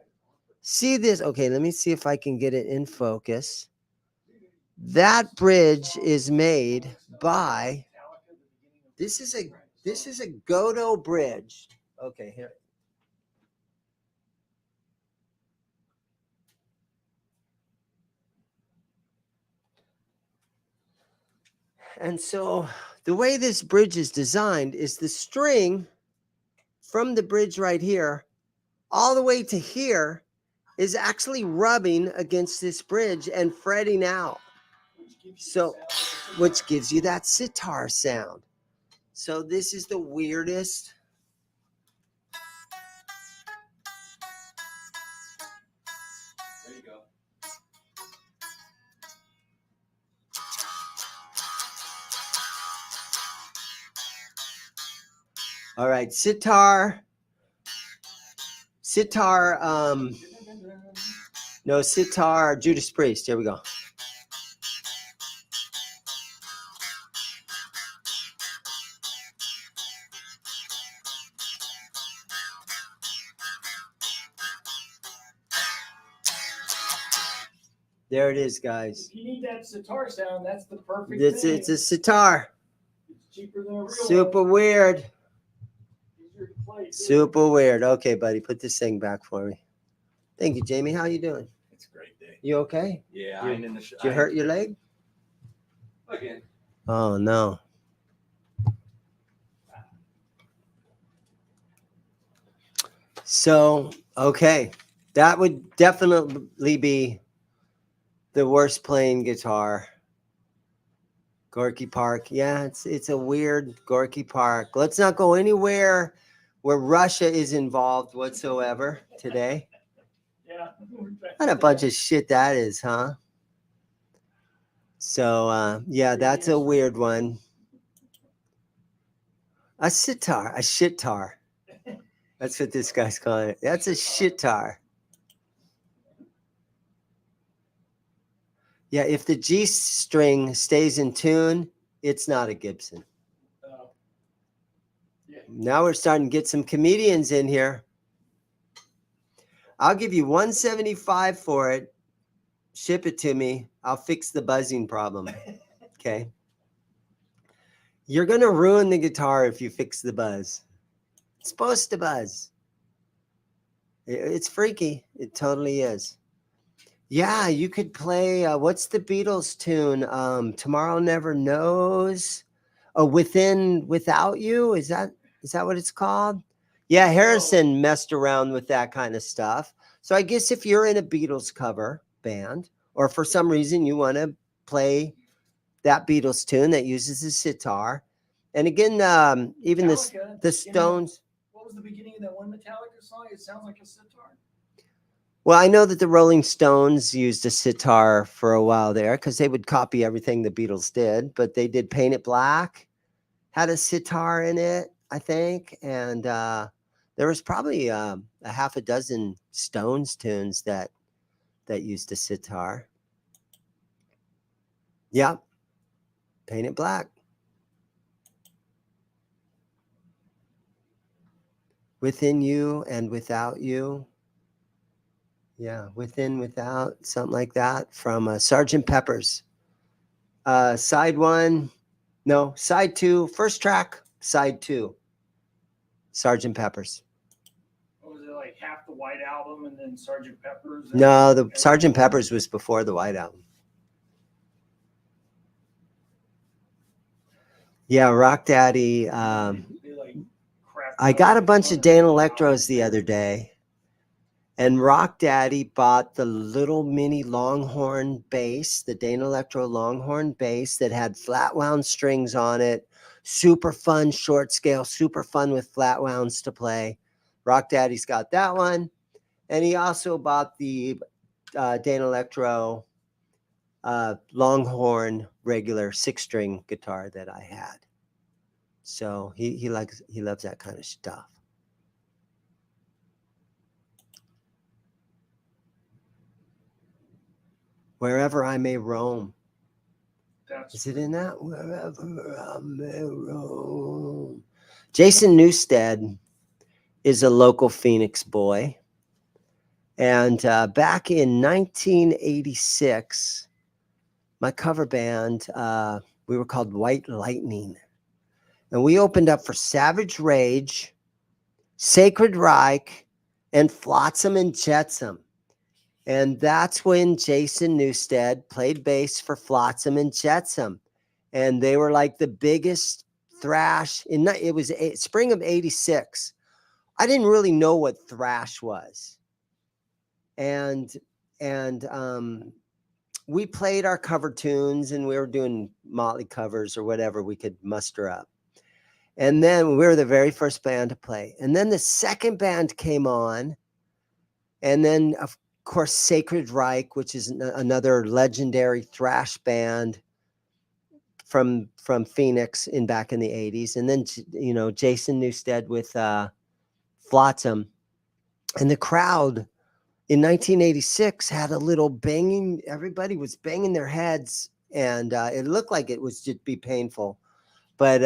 S1: See this? Okay, let me see if I can get it in focus. That bridge is made by this is a Godot bridge. Okay, here. And so the way this bridge is designed is the string from the bridge right here all the way to here is actually rubbing against this bridge and fretting out. So, which gives you that sitar sound. So this is the weirdest.
S2: There you go.
S1: All right, sitar, no, sitar, Judas Priest. Here we go. There it is, guys.
S3: if you need that sitar sound, that's the perfect
S1: It's
S3: thing.
S1: a sitar.
S3: It's cheaper than a real
S1: Super
S3: one.
S1: weird.
S3: Easier to play, too.
S1: Super weird. Okay, buddy, put this thing back for me. Thank you, Jamie. How you doing?
S2: It's a great day.
S1: You okay?
S2: Yeah,
S1: You-
S2: I ain't in the
S1: Did you hurt your leg?
S2: again.
S1: Oh no. So, okay. That would definitely be the worst playing guitar. Gorky Park. Yeah, it's a weird Gorky Park. Let's not go anywhere where Russia is involved whatsoever today.
S3: Yeah.
S1: What a bunch of shit that is, huh? So, yeah, that's a weird one. A sitar, a shitar. That's what this guy's calling it. That's a shitar. Yeah, if the G string stays in tune, it's not a Gibson.
S3: Yeah.
S1: Now we're starting to get some comedians in here. I'll give you $175 for it. Ship it to me. I'll fix the buzzing problem. Okay. You're going to ruin the guitar if you fix the buzz. It's supposed to buzz. It's freaky. It totally is. Yeah, you could play, what's the Beatles tune? Tomorrow Never Knows. Oh, Without You? Is that what it's called? Yeah, Harrison messed around with that kind of stuff. So I guess if you're in a Beatles cover band, or for some reason you want to play that Beatles tune that uses a sitar, and again, even
S3: Metallica,
S1: the Stones.
S3: What was the beginning of that one Metallica song? It sounds like a sitar.
S1: Well, I know that the Rolling Stones used a sitar for a while there because they would copy everything the Beatles did, but they did Paint It Black, had a sitar in it, I think, and there was probably a half a dozen Stones tunes that used a sitar. Yep, Paint It Black. Within You and Without You. Yeah, Within, Without, something like that from Sgt. Pepper's. Side 1, no, side 2, first track, side 2, Sgt. Pepper's.
S3: What was it, like half the White Album and then Sgt. Pepper's?
S1: No, the Sgt. Pepper's was before the White Album. Yeah, Rock Daddy.
S3: They, like, crafted
S1: I
S3: up
S1: got a
S3: like
S1: bunch of
S3: one
S1: Dane
S3: album.
S1: Electros the other day, and Rock Daddy bought the little mini Longhorn bass, the Dane Electro Longhorn bass that had flat wound strings on it. Super fun, short scale, super fun with flat wounds to play. Rock Daddy's got that one. And he also bought the Dane Electro Longhorn regular 6-string guitar that I had. So he loves that kind of stuff. Wherever I may roam. Is it in that? Wherever I may roam. Jason Newsted is a local Phoenix boy. And back in 1986, my cover band, we were called White Lightning. And we opened up for Savage Rage, Sacred Reich, and Flotsam and Jetsam. And that's when Jason Newsted played bass for Flotsam and Jetsam. And they were like the biggest thrash. It was spring of 86. I didn't really know what thrash was. And we played our cover tunes, and we were doing Motley covers or whatever we could muster up. And then we were the very first band to play. And then the second band came on. And then, of course, Sacred Reich, which is another legendary thrash band from Phoenix back in the 80s. And then, Jason Newsted with Flotsam. And the crowd in 1986 had a little banging. Everybody was banging their heads, and it looked like it was just be painful. But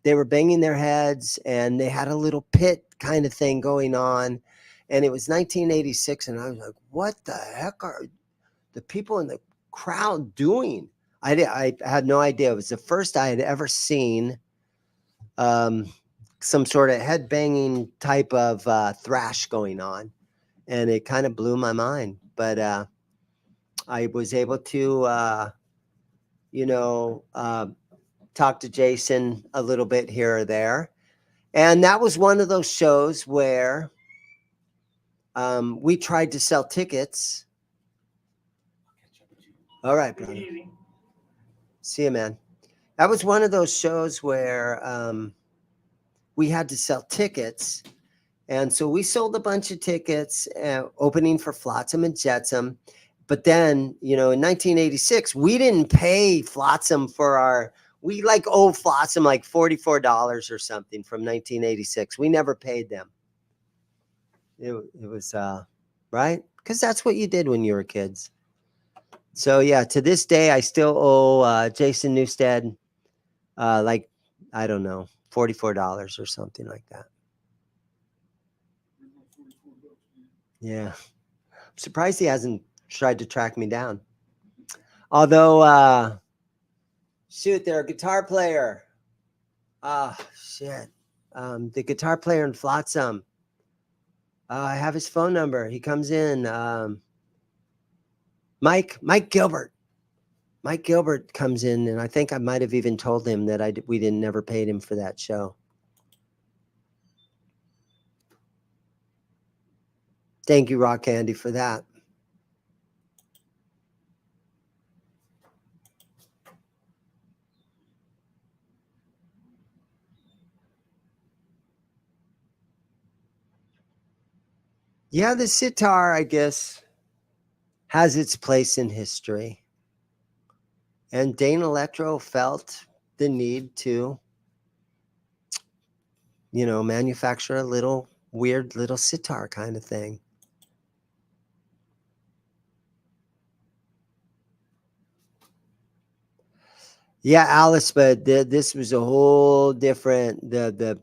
S1: they were banging their heads, and they had a little pit kind of thing going on. And it was 1986, and I was like, what the heck are the people in the crowd doing? I had no idea. It was the first I had ever seen some sort of head-banging type of thrash going on. And it kind of blew my mind. But I was able to, talk to Jason a little bit here or there. And that was one of those shows where we tried to sell tickets. All right, brother. See you, man. That was one of those shows where we had to sell tickets. And so we sold a bunch of tickets, opening for Flotsam and Jetsam. But then, in 1986, we didn't pay Flotsam we owed Flotsam like $44 or something from 1986. We never paid them. It was, right? Because that's what you did when you were kids. So, yeah, to this day, I still owe Jason Newsted, I don't know, $44 or something like that. Yeah. I'm surprised he hasn't tried to track me down. Although, shoot, they're a guitar player. Shit. The guitar player in Flotsam. I have his phone number. He comes in. Mike Gilbert. Mike Gilbert comes in, and I think I might have even told him that we never paid him for that show. Thank you, Rock Candy, for that. Yeah, the sitar, I guess, has its place in history. And Dane Electro felt the need to, manufacture a little weird little sitar kind of thing. Yeah, Alice, but this was a whole different, the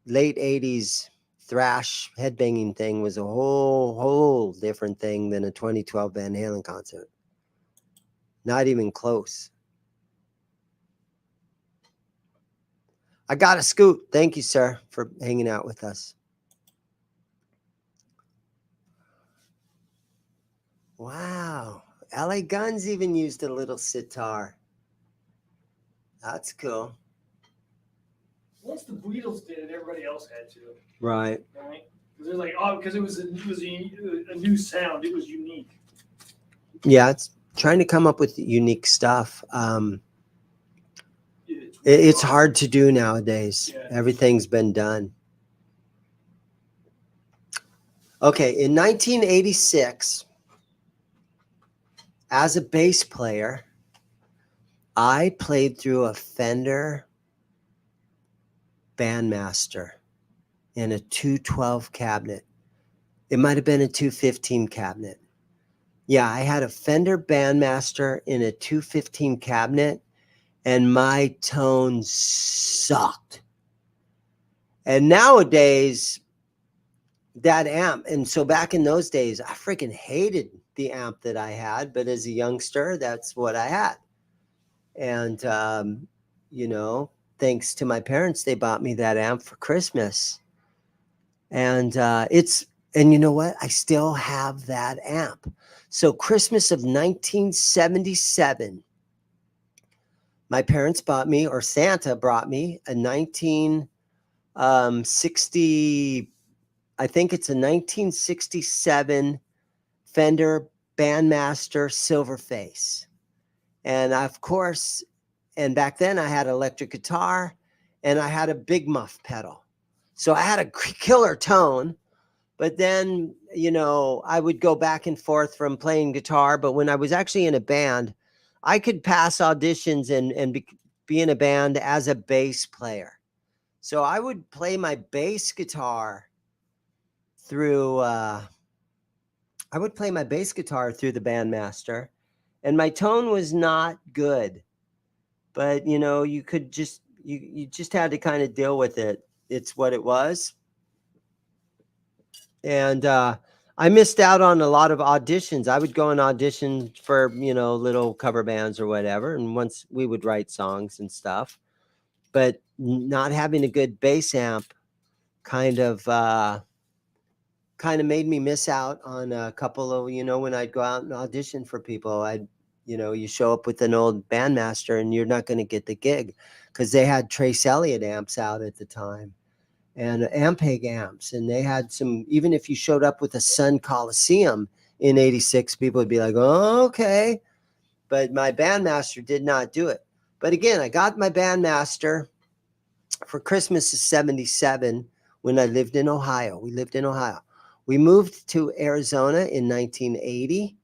S1: late 80s thrash headbanging thing was a whole different thing than a 2012 Van Halen concert. Not even close. I got a scoop. Thank you, sir, for hanging out with us. Wow. LA Guns even used a little sitar. That's cool.
S3: Once the Beatles did it, everybody else had to.
S1: Right.
S3: Right? Because they're like, oh, because it was a new sound. It was unique.
S1: Yeah, it's trying to come up with unique stuff. It's hard to do nowadays. Yeah. Everything's been done. Okay, in 1986, as a bass player, I played through a Fender Bandmaster in a 212 cabinet. It might have been a 215 cabinet. Yeah, I had a Fender Bandmaster in a 215 cabinet, and my tone sucked. And nowadays, that amp, and so back in those days, I freaking hated the amp that I had, but as a youngster, that's what I had. And, thanks to my parents, they bought me that amp for Christmas. And and you know what? I still have that amp. So Christmas of 1977, my parents bought me, or Santa brought me, a 1960, I think it's a 1967 Fender Bandmaster Silverface. And of course, and back then I had electric guitar and I had a big muff pedal. So I had a killer tone, but then, I would go back and forth from playing guitar. But when I was actually in a band, I could pass auditions and be in a band as a bass player. So I would play my bass guitar through, the Bandmaster, and my tone was not good, but you could just, you just had to kind of deal with it. It's what it was. And I missed out on a lot of auditions. I would go and audition for, little cover bands or whatever. And once we would write songs and stuff, but not having a good bass amp kind of made me miss out on a couple of, when I'd go out and audition for people, you show up with an old Bandmaster and you're not going to get the gig because they had Trace Elliott amps out at the time and Ampeg amps. And they had some, even if you showed up with a Sun Coliseum in 86, people would be like, oh, okay. But my Bandmaster did not do it. But again, I got my Bandmaster for Christmas of 77 when I lived in Ohio. We lived in Ohio. We moved to Arizona in 1980.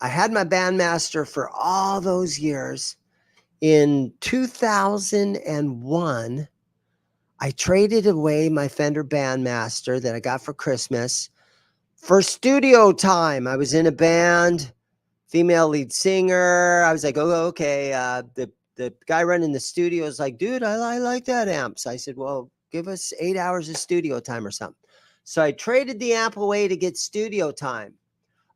S1: I had my Bandmaster for all those years. In 2001, I traded away my Fender Bandmaster that I got for Christmas for studio time. I was in a band, female lead singer. I was like, oh, okay. The guy running the studio is like, dude, I like that amp. So I said, well, give us 8 hours of studio time or something. So I traded the amp away to get studio time.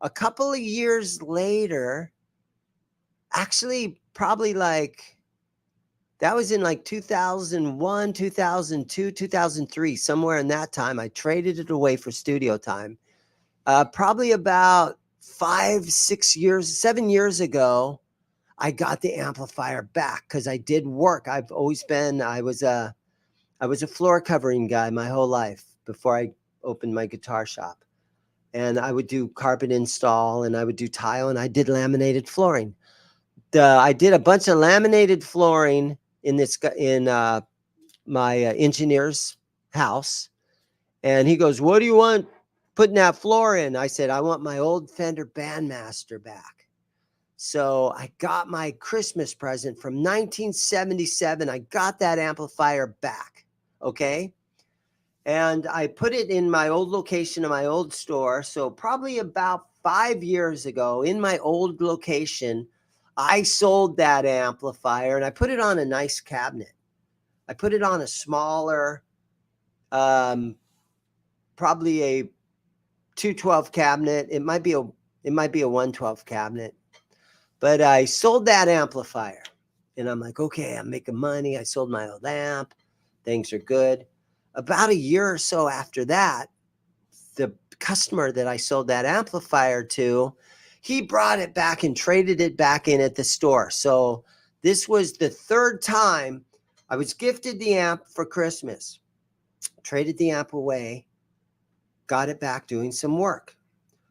S1: A couple of years later, actually probably that was in 2001, 2002, 2003, somewhere in that time, I traded it away for studio time. Probably about 7 years ago, I got the amplifier back because I did work. I was a floor covering guy my whole life before I opened my guitar shop. And I would do carpet install and I would do tile and I did laminated flooring. I did a bunch of laminated flooring in my engineer's house. And he goes, what do you want putting that floor in? I said, I want my old Fender Bandmaster back. So I got my Christmas present from 1977. I got that amplifier back. Okay. And I put it in my old location in my old store. So probably about 5 years ago in my old location, I sold that amplifier and I put it on a nice cabinet. I put it on a smaller, probably a 212 cabinet. It might be a 112 cabinet, but I sold that amplifier and I'm like, okay, I'm making money. I sold my old amp. Things are good. About a year or so after that, the customer that I sold that amplifier to, he brought it back and traded it back in at the store. So this was the third time I was gifted the amp for Christmas, traded the amp away, got it back doing some work,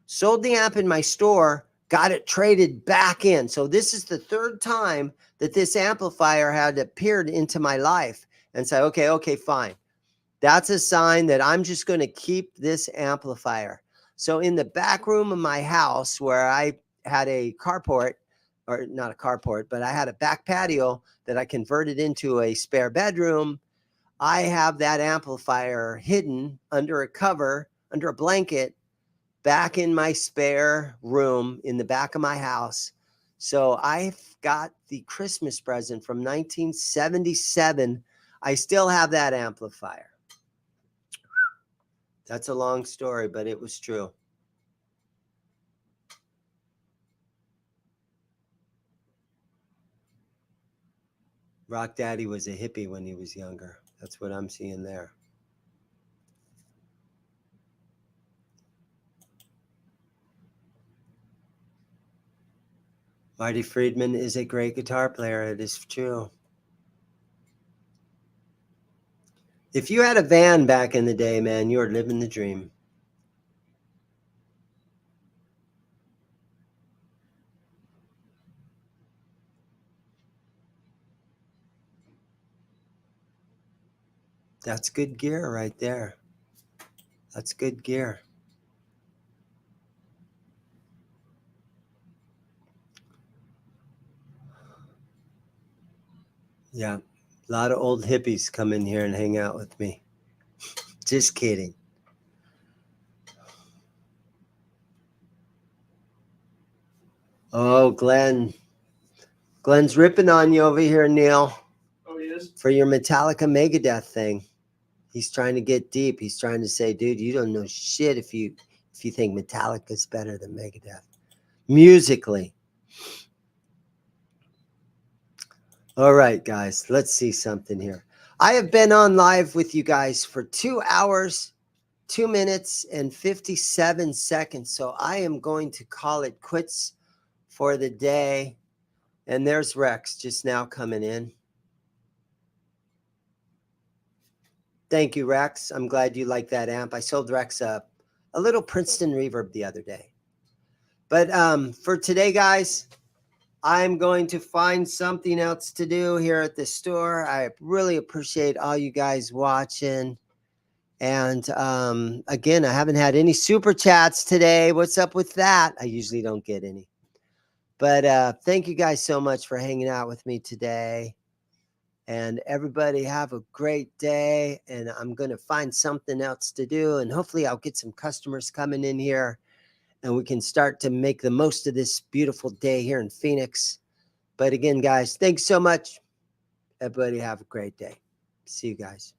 S1: sold the amp in my store, got it traded back in. So this is the third time that this amplifier had appeared into my life and say, okay, fine. That's a sign that I'm just going to keep this amplifier. So in the back room of my house where I had a carport, or not a carport, but I had a back patio that I converted into a spare bedroom, I have that amplifier hidden under a cover, under a blanket, back in my spare room in the back of my house. So I've got the Christmas present from 1977. I still have that amplifier. That's a long story, but it was true. Rock Daddy was a hippie when he was younger. That's what I'm seeing there. Marty Friedman is a great guitar player. It is true. If you had a van back in the day, man, you were living the dream. That's good gear right there. That's good gear. Yeah, a lot of old hippies come in here and hang out with me. Just kidding. Oh, Glenn's ripping on you over here, Neil.
S3: Oh, he is?
S1: For your Metallica Megadeth thing. He's trying to get deep. He's trying to say, dude, you don't know shit if you think Metallica's better than Megadeth. Musically. All right, guys, let's see something here. I have been on live with you guys for 2 hours, 2 minutes, and 57 seconds. So I am going to call it quits for the day. And there's Rex just now coming in. Thank you, Rex. I'm glad you like that amp. I sold Rex a little Princeton Reverb the other day. But for today, guys, I'm going to find something else to do here at the store. I really appreciate all you guys watching. And again, I haven't had any super chats today. What's up with that? I usually don't get any. But thank you guys so much for hanging out with me today. And everybody have a great day. And I'm going to find something else to do. And hopefully I'll get some customers coming in here and we can start to make the most of this beautiful day here in Phoenix. But again, guys, thanks so much. Everybody have a great day. See you guys.